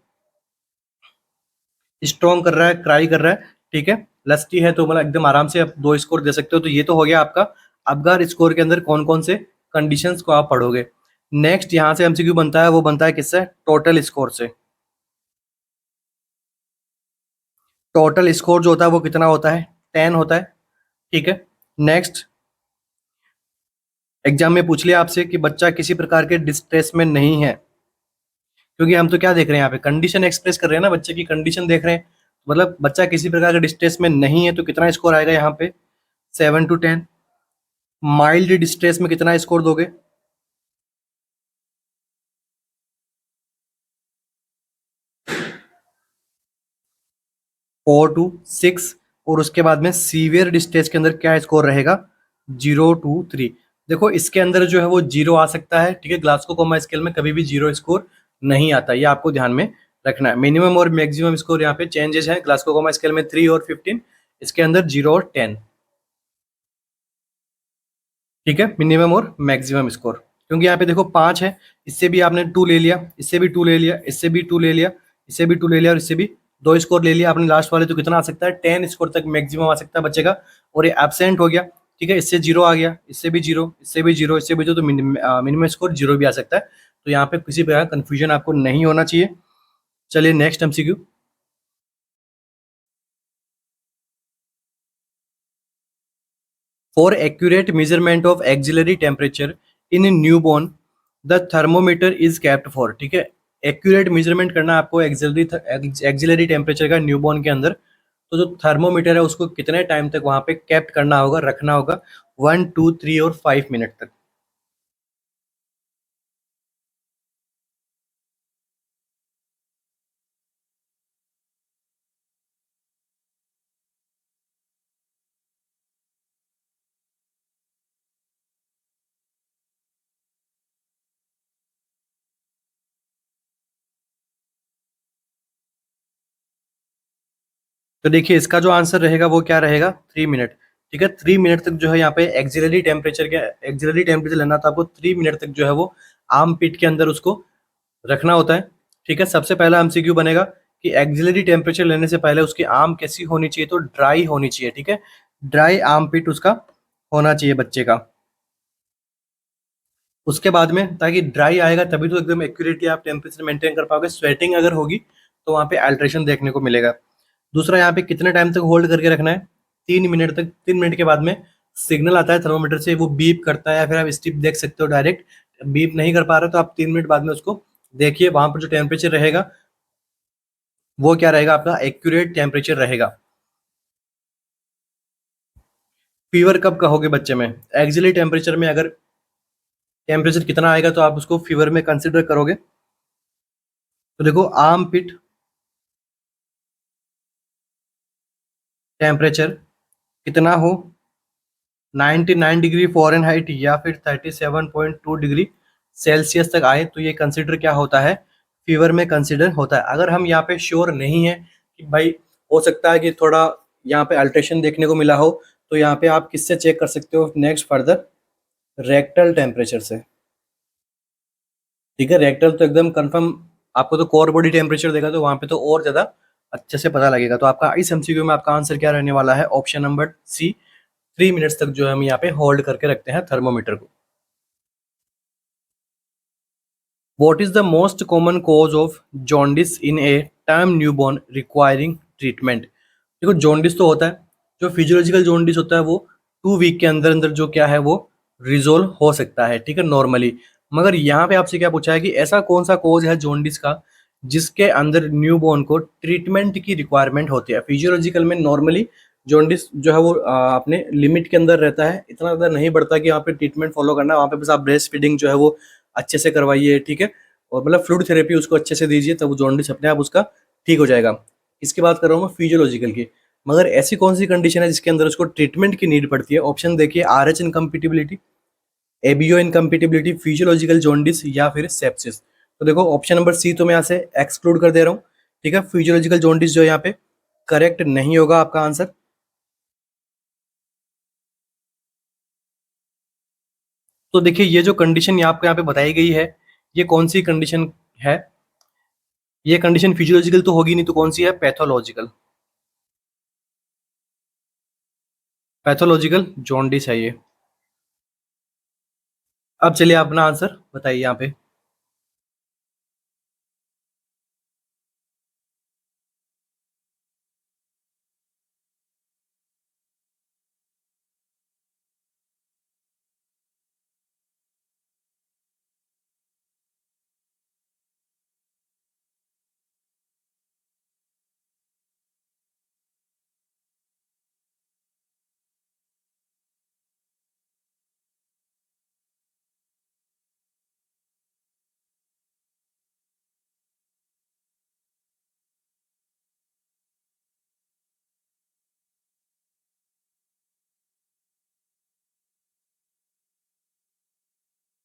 स्ट्रॉन्ग कर रहा है, क्राई कर रहा है, ठीक है, लस्टी है, तो मतलब एकदम आराम से आप 2 स्कोर दे सकते हो। तो ये तो हो गया आपका। अब अगर स्कोर के अंदर कौन कौन से कंडीशंस को आप पढ़ोगे, नेक्स्ट यहाँ से एमसीक्यू बनता है, वो बनता है किससे? टोटल स्कोर से। टोटल स्कोर जो होता है वो कितना होता है? 10 होता है। ठीक है। नेक्स्ट, एग्जाम में पूछ लिया आपसे कि बच्चा किसी प्रकार के डिस्ट्रेस में नहीं है, क्योंकि हम तो क्या देख रहे हैं यहाँ पे? कंडीशन एक्सप्रेस कर रहे हैं ना, बच्चे की कंडीशन देख रहे हैं। मतलब बच्चा किसी प्रकार के डिस्ट्रेस में नहीं है तो कितना स्कोर आएगा यहाँ पे? 7 to 10। माइल्ड डिस्ट्रेस में कितना स्कोर दोगे? 4 to 6। और उसके बाद में सीवियर डिस्ट्रेस के अंदर क्या स्कोर रहेगा? 0 to 3। देखो इसके अंदर जो है वो 0 आ सकता है, ठीक है, ग्लासको कोमा स्केल में कभी भी 0 स्कोर नहीं आता, ये आपको ध्यान में रखना है। मिनिमम और मैक्सिमम स्कोर यहाँ पे चेंजेस हैं, ग्लासको कोमा स्केल में 3 और 15, इसके अंदर 0 और 10। ठीक है, मिनिमम और मैक्सिमम स्कोर। क्योंकि यहाँ पे देखो 5 है, इससे भी आपने 2 ले लिया, इससे भी 2 ले लिया, इससे भी 2 ले लिया, इससे भी 2 ले लिया, और इससे भी 2 स्कोर ले लिया आपने लास्ट वाले, तो कितना आ सकता है? 10 स्कोर तक मैक्सिमम आ सकता है बच्चे का। और ये एब्सेंट हो गया, ठीक है, इससे 0 आ गया, इससे भी 0, इससे भी 0, इससे भी 0, तो मिनिमम स्कोर 0 भी आ सकता है। तो यहाँ पे किसी प्रकार कंफ्यूजन आपको नहीं होना चाहिए। चलिए next MCQ. For accurate measurement of auxiliary temperature in a newborn, the thermometer is kept for। ठीक है, एक्यूरेट मेजरमेंट करना है आपको एक्सिलरी टेम्परेचर का न्यूबॉर्न के अंदर, तो जो थर्मोमीटर है उसको कितने टाइम तक वहां पे कैप्ट करना होगा, रखना होगा? 1, 2, 3 और 5 मिनट तक। तो देखिए इसका जो आंसर रहेगा वो क्या रहेगा? 3 मिनट। ठीक है, 3 मिनट तक जो है यहाँ पे एक्सिलरी टेम्परेचर लेना, था आपको 3 मिनट तक जो है वो आर्म पिट के अंदर उसको रखना होता है। ठीक है, सबसे पहला एमसीक्यू बनेगा कि एक्सिलरी टेम्परेचर लेने से पहले उसकी आर्म कैसी होनी चाहिए? तो ड्राई होनी चाहिए। ठीक है, ड्राई आर्म पिट उसका होना चाहिए बच्चे का। उसके बाद में, ताकि ड्राई आएगा तभी तो एकदम एक्यूरेटली आप टेम्परेचर मेंटेन कर पाओगे। स्वेटिंग अगर होगी तो वहाँ पे अल्ट्रेशन देखने को मिलेगा। दूसरा, यहाँ पे कितने टाइम तक होल्ड करके रखना है? 3 मिनट तक। 3 मिनट के बाद में सिग्नल आता है थर्मोमीटर से, वो बीप करता है, या फिर आप स्टिप देख सकते हो डायरेक्ट। बीप नहीं कर पा रहे तो आप 3 मिनट बाद में उसको देखिए, वहां पर जो टेम्परेचर रहेगा वो क्या रहेगा? आपका एक्यूरेट टेम्परेचर रहेगा। फीवर कब कहोगे बच्चे में? एक्सिलरी टेम्परेचर में अगर टेम्परेचर कितना आएगा तो आप उसको फीवर में कंसिडर करोगे? तो देखो, आर्म पिट टेम्परेचर कितना हो? 99 डिग्री फ़ारेनहाइट या फिर 37.2 डिग्री सेल्सियस तक आए तो ये कंसिडर क्या होता है? फीवर में कंसिडर होता है। अगर हम यहाँ पे श्योर नहीं है कि भाई, हो सकता है कि थोड़ा यहाँ पे अल्ट्रेशन देखने को मिला हो, तो यहाँ पे आप किससे चेक कर सकते हो नेक्स्ट फर्दर? रेक्टल टेम्परेचर से। ठीक है, रेक्टल तो एकदम कंफर्म, आपको तो कोर बॉडी टेम्परेचर देगा, तो वहां पे तो और ज्यादा अच्छे से पता लगेगा। तो आपका इस एमसीक्यू में आपका आंसर क्या रहने वाला है? ऑप्शन नंबर सी, 3 मिनट्स तक जो है हम यहाँ पे होल्ड करके रखते हैं थर्मोमीटर को। What is the most common cause of jaundice in a term newborn requiring treatment? देखो, जॉन्डिस तो होता है, जो फिजियोलॉजिकल जॉन्डिस होता है वो 2 वीक के अंदर अंदर जो क्या है वो रिजोल्व हो सकता है, ठीक है, नॉर्मली। मगर यहाँ पे आपसे क्या पूछा है कि ऐसा कौन सा कोज है जॉन्डिस का जिसके अंदर न्यूबॉर्न को ट्रीटमेंट की रिक्वायरमेंट होती है। फिजियोलॉजिकल में नॉर्मली जॉन्डिस जो है वो अपने लिमिट के अंदर रहता है, इतना ज़्यादा नहीं बढ़ता कि वहाँ पे ट्रीटमेंट फॉलो करना है। वहाँ पे बस आप ब्रेस्ट फीडिंग जो है वो अच्छे से करवाइए, ठीक है, और मतलब फ्लूइड थेरेपी उसको अच्छे से दीजिए, तब वो जॉन्डिस अपने आप उसका ठीक हो जाएगा। इसकी बात कर रहा हूँ मैं फिजियोलॉजिकल की। मगर ऐसी कौन सी कंडीशन है जिसके अंदर उसको ट्रीटमेंट की नीड पड़ती है? ऑप्शन देखिए, RH इनकम्पिटिबिलिटी, एबीओ इनकम्पिटिबिलिटी, फिजियोलॉजिकल जॉन्डिस या फिर सेप्सिस। तो देखो ऑप्शन नंबर सी तो मैं यहाँ से एक्सक्लूड कर दे रहा हूँ, ठीक है। फिजियोलॉजिकल जॉन्डिस जो है यहाँ पे करेक्ट नहीं होगा आपका आंसर। तो देखिए ये जो कंडीशन आपको यहाँ पे बताई गई है, ये कौन सी कंडीशन है? ये कंडीशन फिजियोलॉजिकल तो होगी नहीं, तो कौन सी है? पैथोलॉजिकल। पैथोलॉजिकल जॉन्डिस है ये। अब चलिए अपना आंसर बताइए यहाँ पे।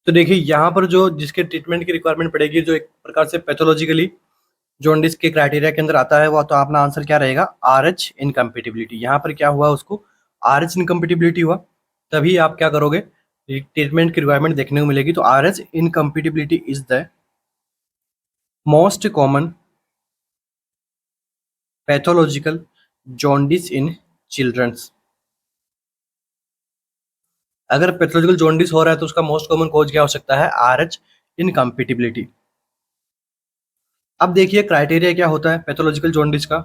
तो देखिए यहाँ पर जो जिसके ट्रीटमेंट की रिक्वायरमेंट पड़ेगी, जो एक प्रकार से पैथोलॉजिकली जॉन्डिस के क्राइटेरिया के अंदर आता है, वो तो अपना आंसर क्या रहेगा? RH इनकम्पिटिबिलिटी। यहाँ पर क्या हुआ उसको? RH इनकम्पिटिबिलिटी हुआ, तभी आप क्या करोगे? ट्रीटमेंट की रिक्वायरमेंट देखने को मिलेगी। तो RH incompatibility is the most common pathological jaundice in childrens. अगर पैथोलॉजिकल जॉन्डिस हो रहा है तो उसका मोस्ट कॉमन कॉज क्या हो सकता है? RH इनकम्पिटिबिलिटी। अब देखिए क्राइटेरिया क्या होता है पैथोलॉजिकल जॉन्डिस का।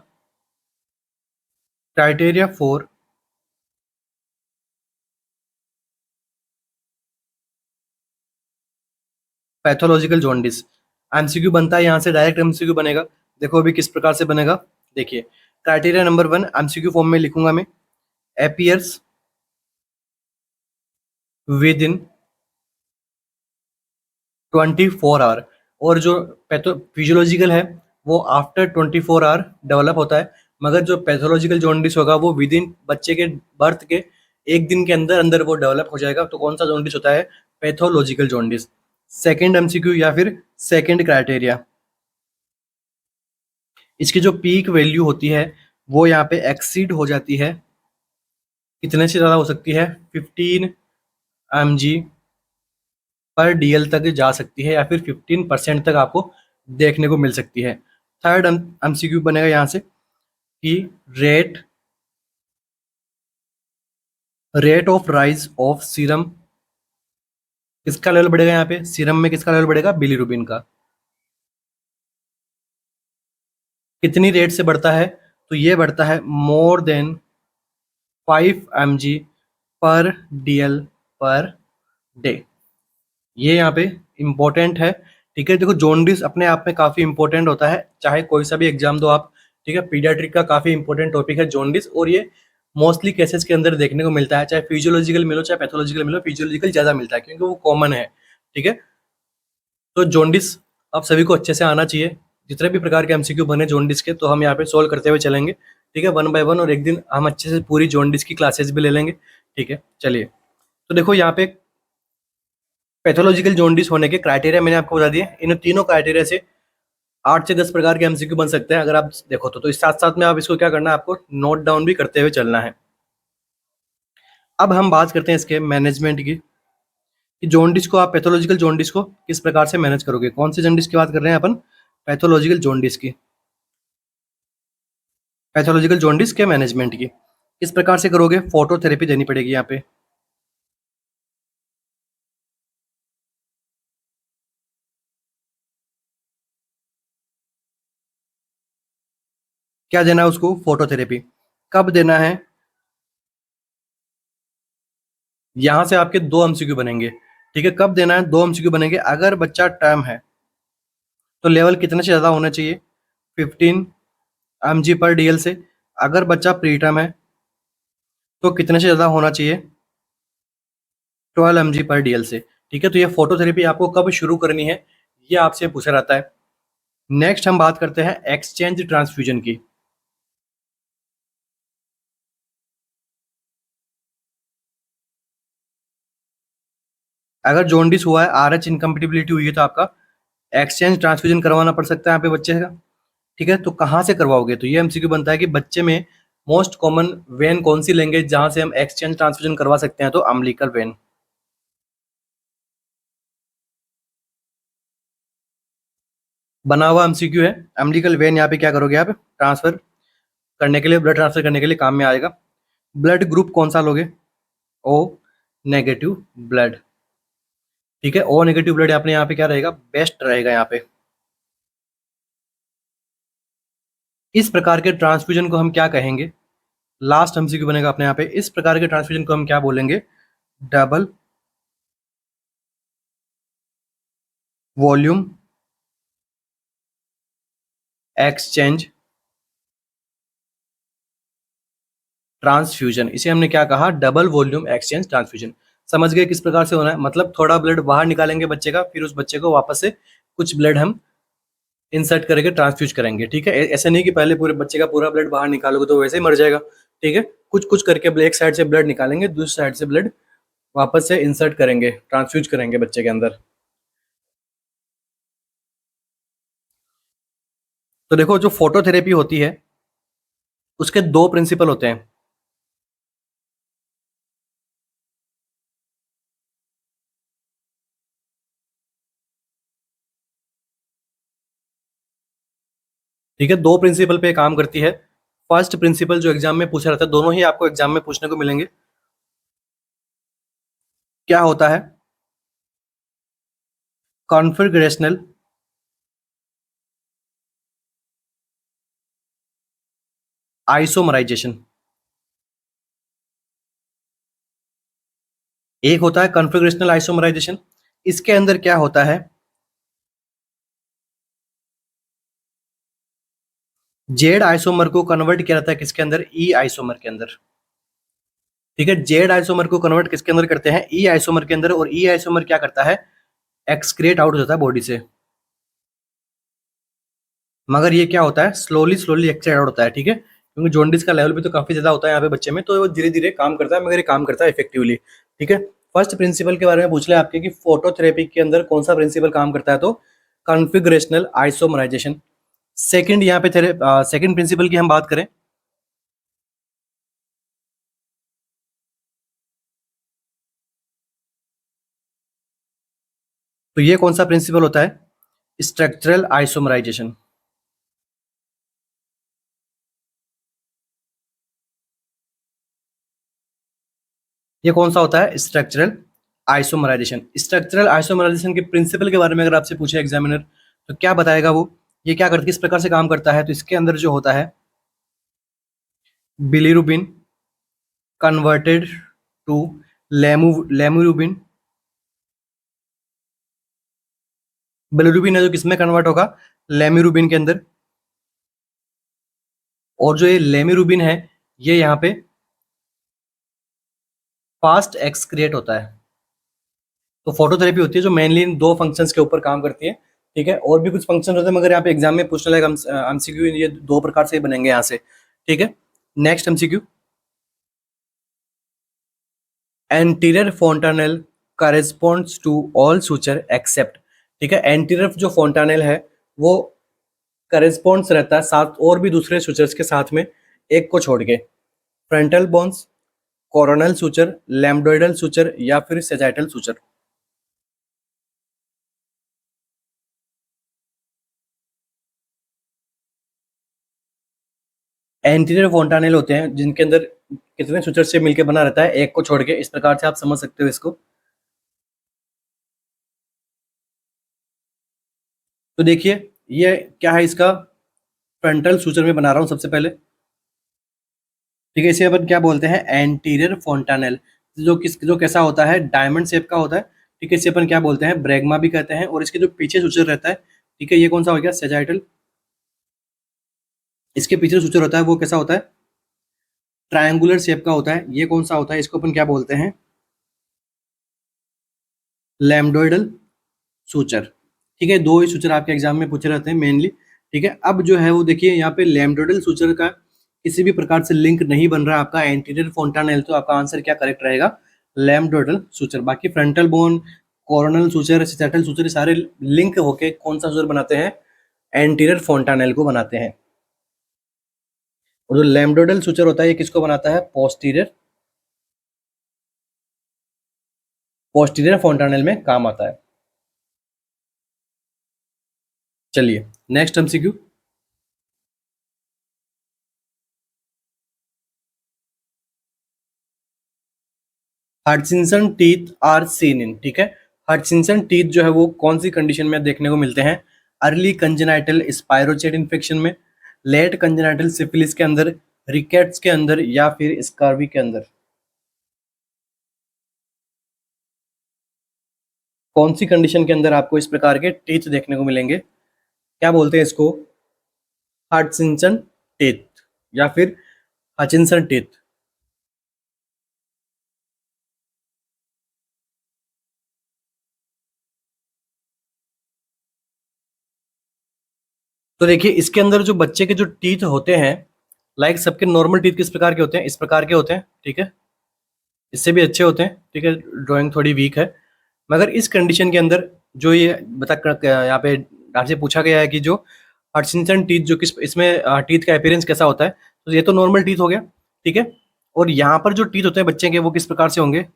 Criteria for pathological jaundice, MCQ बनता है यहाँ से, डायरेक्ट एमसीक्यू बनेगा। देखो अभी किस प्रकार से बनेगा, देखिए क्राइटेरिया नंबर 1 एमसीक्यू फॉर्म में लिखूंगा मैं, एपियर्स विद इन 24 आवर। और जो पैथो फिजियोलॉजिकल है वो आफ्टर 24 आवर डेवलप होता है। मगर जो पैथोलॉजिकल जॉन्डिस होगा वो विद इन बच्चे के बर्थ के 1 दिन के अंदर अंदर वो डेवलप हो जाएगा। तो कौन सा जॉन्डिस होता है? Pathological jaundice. सेकेंड एमसीक्यू या फिर सेकेंड क्राइटेरिया, इसकी जो पीक वैल्यू होती है वो यहाँ पे एक्सीड हो जाती है, कितने से ज़्यादा हो सकती है? 15 mg/dl तक जा सकती है, या फिर 15% तक आपको देखने को मिल सकती है। थर्ड एमसीक्यू बनेगा यहाँ से कि rate rate of rise of serum, किसका लेवल बढ़ेगा यहाँ पे? सीरम में किसका लेवल बढ़ेगा? बिलीरुबिन का। कितनी रेट से बढ़ता है? तो ये बढ़ता है मोर देन 5 mg/dl/day। ये यहाँ पे इम्पोर्टेंट है, ठीक है। देखो जॉन्डिस अपने आप में काफ़ी इंपॉर्टेंट होता है, चाहे कोई सा भी एग्जाम दो आप, ठीक है। पीडियाट्रिक का काफ़ी इंपॉर्टेंट टॉपिक है जॉन्डिस, और ये मोस्टली केसेस के अंदर देखने को मिलता है, चाहे फिजियोलॉजिकल मिलो चाहे पैथोलॉजिकल मिलो, फिजियोलॉजिकल ज़्यादा मिलता है क्योंकि वो कॉमन है, ठीक है। तो जॉन्डिस आप सभी को अच्छे से आना चाहिए। जितने भी प्रकार के एमसीक्यू बने जॉन्डिस के, तो हम यहाँ पे सोल्व करते हुए चलेंगे, ठीक है, 1 बाय 1। और एक दिन हम अच्छे से पूरी जॉन्डिस की क्लासेस भी ले लेंगे, ठीक है। चलिए, तो देखो यहाँ पे पैथोलॉजिकल जॉन्डिस होने के क्राइटेरिया मैंने आपको बता दिए। इन तीनों क्राइटेरिया से 8 से 10 प्रकार के एमसीक्यू बन सकते हैं अगर आप देखो तो इस साथ साथ में आप इसको क्या करना है, आपको नोट डाउन भी करते हुए चलना है। अब हम बात करते हैं इसके मैनेजमेंट की, कि जॉन्डिस को आप पैथोलॉजिकल जॉन्डिस को किस प्रकार से मैनेज करोगे। कौन से जॉन्डिस की बात कर रहे हैं अपन? पैथोलॉजिकल जॉन्डिस की। पैथोलॉजिकल जॉन्डिस के मैनेजमेंट की किस प्रकार से करोगे? फोटोथेरेपी देनी पड़ेगी यहाँ पे। क्या देना है उसको? फोटोथेरेपी। कब देना है? यहाँ से आपके 2 एमसीक्यू बनेंगे, ठीक है। कब देना है? 2 एमसीक्यू बनेंगे अगर बच्चा टर्म है, तो लेवल कितने से ज़्यादा होना चाहिए? 15 mg/dl से। अगर बच्चा प्रीटर्म है तो कितने से ज़्यादा होना चाहिए? 12 mg/dl से। ठीक है, तो ये फोटोथेरेपी आपको कब शुरू करनी है, ये आपसे पूछा जाता है। नेक्स्ट हम बात करते हैं एक्सचेंज ट्रांसफ्यूजन की। अगर जॉन्डिस हुआ है, RH इनकम्पेटिबिलिटी हुई है, तो आपका एक्सचेंज ट्रांसफ्यूजन करवाना पड़ सकता है यहाँ पे बच्चे का। ठीक है, तो कहाँ से करवाओगे? तो ये एमसीक्यू बनता है कि बच्चे में मोस्ट कॉमन वेन कौन सी लेंगे जहां से हम एक्सचेंज ट्रांसफ्यूजन करवा सकते हैं? तो अम्बिलिकल वेन। बना हुआ एमसीक्यू है। अम्बिलिकल वेन यहाँ पे क्या करोगे आप? ट्रांसफर करने के लिए, ब्लड ट्रांसफर करने के लिए काम में आएगा। ब्लड ग्रुप कौन सा लोगे? O negative blood. ठीक है, ओ नेगेटिव ब्लड आपने यहाँ पे क्या रहेगा? बेस्ट रहेगा यहाँ पे। इस प्रकार के ट्रांसफ्यूजन को हम क्या कहेंगे? लास्ट एमसीक्यू बनेगा अपने यहाँ पे। इस प्रकार के ट्रांसफ्यूजन को हम क्या बोलेंगे? Double volume exchange transfusion. इसे हमने क्या कहा? Double volume exchange transfusion. समझ गए किस प्रकार से होना है? मतलब थोड़ा ब्लड बाहर निकालेंगे बच्चे का, फिर उस बच्चे को वापस से कुछ ब्लड हम इंसर्ट करके ट्रांसफ्यूज करेंगे। ठीक है, ऐसा नहीं कि पहले पूरे बच्चे का पूरा ब्लड बाहर निकालोगे तो वैसे ही मर जाएगा। ठीक है, कुछ कुछ करके एक साइड से ब्लड निकालेंगे, दूसरी साइड से ब्लड वापस से इंसर्ट करेंगे, ट्रांसफ्यूज करेंगे बच्चे के अंदर। तो देखो, जो फोटोथेरेपी होती है उसके दो प्रिंसिपल होते हैं। ठीक है, दो प्रिंसिपल पे काम करती है। फर्स्ट प्रिंसिपल जो एग्जाम में पूछा रहता है, दोनों ही आपको एग्जाम में पूछने को मिलेंगे। क्या होता है? Configurational isomerization. एक होता है कॉन्फिगरेशनल आइसोमराइजेशन। इसके अंदर क्या होता है? जेड आइसोमर को कन्वर्ट किया जाता है किसके अंदर? ई आइसोमर के अंदर। ठीक है, जेड आइसोमर को कन्वर्ट किसके अंदर करते हैं? ई आइसोमर के अंदर। और ई आइसोमर क्या करता है? एक्सक्रिएट आउट हो जाता है बॉडी से। मगर ये क्या होता है? स्लोली स्लोली एक्सक्रिएट आउट होता है। ठीक है, क्योंकि जॉन्डिस का लेवल भी तो काफी ज्यादा होता है यहाँ पे बच्चे में, तो वो धीरे धीरे काम करता है, मगर ये काम करता है इफेक्टिवली। ठीक है, फर्स्ट प्रिंसिपल के बारे में पूछ ले आपके कि फोटोथेरेपी के अंदर कौन सा प्रिंसिपल काम करता है? तो कॉन्फिगरेशनल आइसोमराइजेशन। सेकंड यहाँ पे सेकंड प्रिंसिपल की हम बात करें, तो ये कौन सा प्रिंसिपल होता है? Structural isomerization. ये कौन सा होता है? Structural isomerization. स्ट्रक्चरल आइसोमराइजेशन के प्रिंसिपल के बारे में अगर आपसे पूछे एग्जामिनर, तो क्या बताएगा वो? ये क्या करता है, किस प्रकार से काम करता है? तो इसके अंदर जो होता है, बिलीरुबिन कन्वर्टेड टू लेमुरुबिन। बिलीरुबिन है जो किसमें कन्वर्ट होगा? लेमिरुबिन के अंदर। और जो ये लेमिरुबिन है, ये यहाँ पे फास्ट एक्सक्रिएट होता है। तो फोटोथेरेपी होती है जो मेनली इन दो फंक्शंस के ऊपर काम करती है। ठीक है, और भी कुछ फंक्शन होते हैं, मगर यहाँ पे एग्जाम में पूछने लगा एमसीक्यू ये दो प्रकार से ही बनेंगे यहाँ से। ठीक है, next MCQ. Anterior fontanelle corresponds to all suture except. ठीक है, एंटीरियर जो फोंटानेल है वो करेस्पॉन्ड्स रहता है साथ और भी दूसरे सुचर्स के साथ में, एक को छोड़ के। Frontal bones, coronal suture, lambdoidal suture या फिर सेजाइटल सुचर। एंटीरियर फोंटानेल होते हैं जिनके अंदर कितने सुचर से मिलकर बना रहता है? एक को छोड़ के। इस प्रकार से आप समझ सकते हो इसको। तो देखिए, ये क्या है इसका? फ्रंटल सूचर में बना रहा हूँ सबसे पहले। ठीक है, इसे अपन क्या बोलते हैं? एंटीरियर फोंटानेल। जो कैसा होता है? डायमंड शेप का होता है। ठीक है, इसे अपन क्या बोलते हैं? ब्रैग्मा भी कहते हैं। और इसके जो पीछे सूचर रहता है ठीक है, ये कौन सा हो गया, सेजाइटल। इसके पीछे सूचर होता है वो कैसा होता है, ट्रायंगुलर शेप का होता है। ये कौन सा होता है, इसको अपन क्या बोलते हैं, लैम्डोइडल सूचर। ठीक है, दो ही सूचर आपके एग्जाम में पूछे रहते हैं मेनली। ठीक है, अब जो है वो देखिए यहाँ पे लैम्डोइडल सूचर का किसी भी प्रकार से लिंक नहीं बन रहा है आपका एंटीरियर फोंटानेल, तो आपका आंसर क्या करेक्ट रहेगा, लैम्डोइडल सूचर। बाकी frontal bone, coronal suture, sagittal suture, सारे लिंक होके कौन सा सूचर बनाते हैं, एंटीरियर फोंटानेल को बनाते हैं। और जो लैम्डोइडल सूचर होता है ये किसको बनाता है, पोस्टीरियर, पोस्टीरियर फोंटानेल में काम आता है। चलिए next MCQ. Hutchinson teeth are seen in, ठीक है, हटचिंसन टीथ जो है वो कौन सी कंडीशन में देखने को मिलते हैं, अर्ली कंजेनाइटल स्पायरोचेट इन्फेक्शन में, लेट कंजेनाइटल सिफिलिस के अंदर, रिकेट्स के अंदर, या फिर स्कार्वी के अंदर। कौन सी कंडीशन के अंदर आपको इस प्रकार के टीथ देखने को मिलेंगे, क्या बोलते हैं इसको, हटचिंसन टीथ या फिर हचिंसन टीथ। तो देखिए इसके अंदर जो बच्चे के जो टीथ होते हैं, लाइक सबके नॉर्मल टीथ किस प्रकार के होते हैं, इस प्रकार के होते हैं, ठीक है, इससे भी अच्छे होते हैं, ठीक है, ड्राइंग थोड़ी वीक है। मगर इस कंडीशन के अंदर जो ये यहाँ पे आपसे पूछा गया है कि जो हटचिंसन टीथ जो किस इसमें टीथ का अपीयरेंस कैसा होता है, तो ये तो नॉर्मल टीथ हो गया, ठीक है। और यहाँ पर जो टीथ होते हैं बच्चे के वो किस प्रकार से होंगे,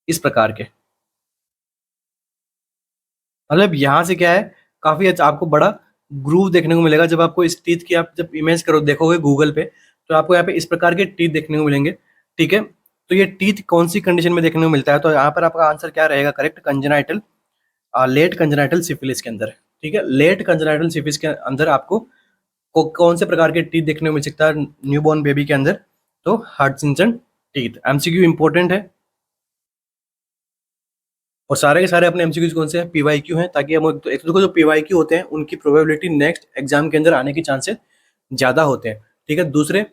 इस प्रकार के। मतलब यहाँ से क्या है, काफी अच्छा आपको बड़ा ग्रूव देखने को मिलेगा जब आपको इस टीथ की आप जब इमेज करो देखोगे गूगल पे, तो आपको यहाँ पे इस प्रकार के टीथ देखने को मिलेंगे, ठीक है। तो ये टीथ कौन सी कंडीशन में देखने को मिलता है, तो यहाँ पर आपका आंसर क्या रहेगा correct, congenital, late congenital syphilis के अंदर, ठीक है, लेट कंजेनाइटल सिफिलिस के अंदर आपको कौन से प्रकार के टीथ देखने को मिल सकता है न्यूबॉर्न बेबी के अंदर, तो हटचिंसन टीथ। एमसीक्यू इंपॉर्टेंट है, और सारे के सारे अपने एमसीक्यूज कौन से हैं, पीवाईक्यू हैं, ताकि हम एक तो जो पीवाईक्यू होते हैं उनकी प्रोबेबिलिटी नेक्स्ट एग्जाम के अंदर आने की चांसेस ज्यादा होते हैं, ठीक है। दूसरे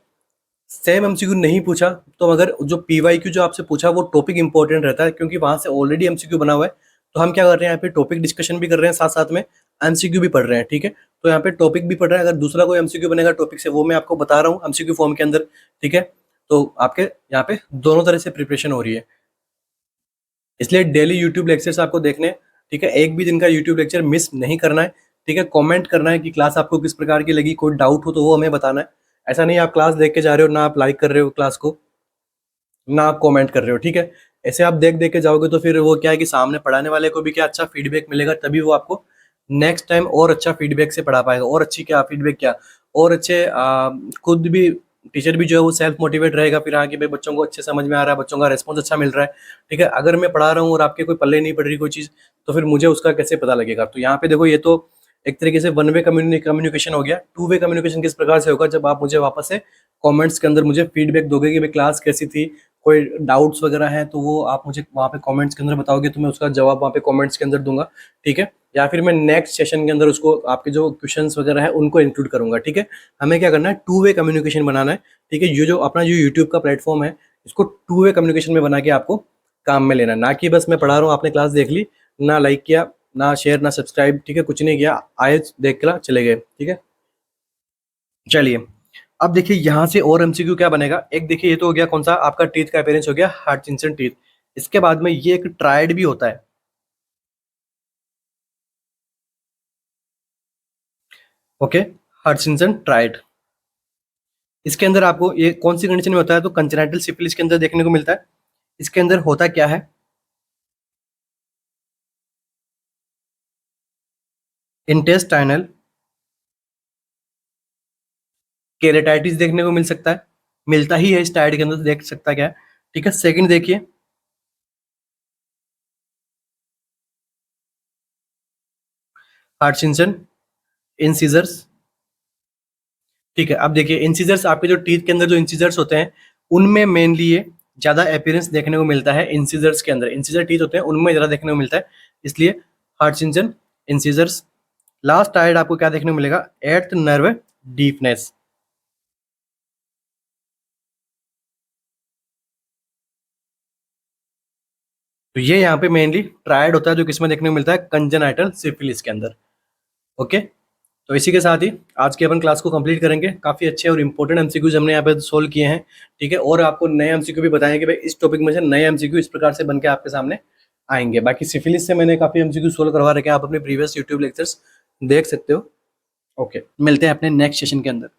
सेम एमसीक्यू नहीं पूछा तो अगर जो पीवाईक्यू जो आपसे पूछा वो टॉपिक इंपॉर्टेंट रहता है, क्योंकि वहां से ऑलरेडी एमसीक्यू बना हुआ है, तो हम क्या कर रहे हैं यहाँ पे टॉपिक डिस्कशन भी कर रहे हैं, साथ साथ में एमसीक्यू भी पढ़ रहे हैं, ठीक है। तो यहाँ पे टॉपिक भी पढ़ रहे हैं, अगर दूसरा कोई एमसीक्यू बनेगा टॉपिक से वो मैं आपको बता रहा हूँ एमसीक्यू फॉर्म के अंदर, ठीक है। तो आपके यहाँ पे दोनों तरह से प्रिपरेशन हो रही है, इसलिए डेली यूट्यूब लेक्चर्स आपको देखने हैं, ठीक है, एक भी दिन का यूट्यूब लेक्चर मिस नहीं करना है, ठीक है। कमेंट करना है कि क्लास आपको किस प्रकार की लगी, कोई डाउट हो तो वो हमें बताना है। ऐसा नहीं आप क्लास देख के जा रहे हो ना आप लाइक कर रहे हो क्लास को, ना आप कमेंट कर रहे हो, ठीक है। ऐसे आप देख देख के जाओगे तो फिर वो क्या है कि सामने पढ़ाने वाले को भी क्या अच्छा फीडबैक मिलेगा, तभी वो आपको नेक्स्ट टाइम और अच्छा फीडबैक से पढ़ा पाएगा, और अच्छी क्या फीडबैक क्या, और अच्छे खुद भी टीचर भी जो है वो सेल्फ मोटिवेट रहेगा फिर आगे भाई बच्चों को अच्छे समझ में आ रहा है, बच्चों का रेस्पॉन्स अच्छा मिल रहा है, ठीक है। अगर मैं पढ़ा रहा हूँ और आपके कोई पल्ले नहीं पड़ रही कोई चीज़, तो फिर मुझे उसका कैसे पता लगेगा। तो यहाँ पे देखो ये तो एक तरीके से वन वे कम्युनिकेशन हो गया। टू वे कम्युनिकेशन किस प्रकार से होगा, जब आप मुझे वापस से कमेंट्स के अंदर मुझे फीडबैक दोगे कि भाई क्लास कैसी थी, कोई डाउट्स वगैरह हैं तो वो आप मुझे वहाँ पे कमेंट्स के अंदर बताओगे, तो मैं उसका जवाब वहाँ पे कमेंट्स के अंदर दूंगा, ठीक है। या फिर मैं नेक्स्ट सेशन के अंदर उसको आपके जो क्वेश्चंस वगैरह है उनको इंक्लूड करूंगा, ठीक है। हमें क्या करना है, टू वे कम्युनिकेशन बनाना है, ठीक है। ये जो अपना जो यूट्यूब का प्लेटफॉर्म है इसको टू वे कम्युनिकेशन में बना के आपको काम में लेना है, ना कि बस मैं पढ़ा रहा हूँ आपने क्लास देख ली, ना लाइक किया ना शेयर ना सब्सक्राइब, ठीक है, कुछ नहीं किया, आए देख कर चले गए, ठीक है। चलिए अब देखिए यहाँ से और एमसीक्यू क्या बनेगा, एक देखिए ये तो हो गया कौन सा आपका टीथ का अपीयरेंस हो गया हटचिंसन टीथ। इसके बाद में ये एक ट्रायड भी होता है, ओके, हटचिंसन ट्रायड। इसके अंदर आपको ये कौन सी कंडीशन में होता है, तो कंजेनिटल सिफिलिस के अंदर देखने को मिलता है। इसके अंदर होता क्या है, इंटेस्टाइनल केरेटाइटिस देखने को मिल सकता है, मिलता ही है इस टाइड के अंदर, तो देख सकता क्या है, ठीक है। सेकंड देखिए हटचिंसन इंसिजर्स, ठीक है। अब देखिए इंसिजर्स आपके जो टीथ के अंदर जो इंसिजर्स होते हैं उनमें मेनली ये ज्यादा अपीयरेंस देखने को मिलता है, इंसिजर्स के अंदर इंसिजर टीथ होते हैं उनमें ज्यादा देखने को मिलता है, इसलिए हटचिंसन इंसिजर्स। लास्ट टायर्ड आपको क्या देखने को मिलेगा, एट्थ नर्व डीपनेस। तो ये यहाँ पे मेनली ट्रायड होता है जो किसमें देखने को मिलता है, कंजेनाइटल सिफिलिस के अंदर। ओके, तो इसी के साथ ही आज की अपन क्लास को कंप्लीट करेंगे। काफी अच्छे और इंपॉर्टेंट एमसीक्यूज हमने यहाँ पे सोल्व किए हैं, ठीक है। और आपको नए एमसीक्यू भी बताएंगे कि भाई इस टॉपिक में से नए एमसीक्यू इस प्रकार से बन के आपके सामने आएंगे। बाकी सिफिलिस से मैंने काफी एमसीक्यू सोल्व करवा रखे हैं, आप अपने प्रीवियस यूट्यूब लेक्चर्स देख सकते हो। ओके, मिलते हैं अपने नेक्स्ट सेशन के अंदर।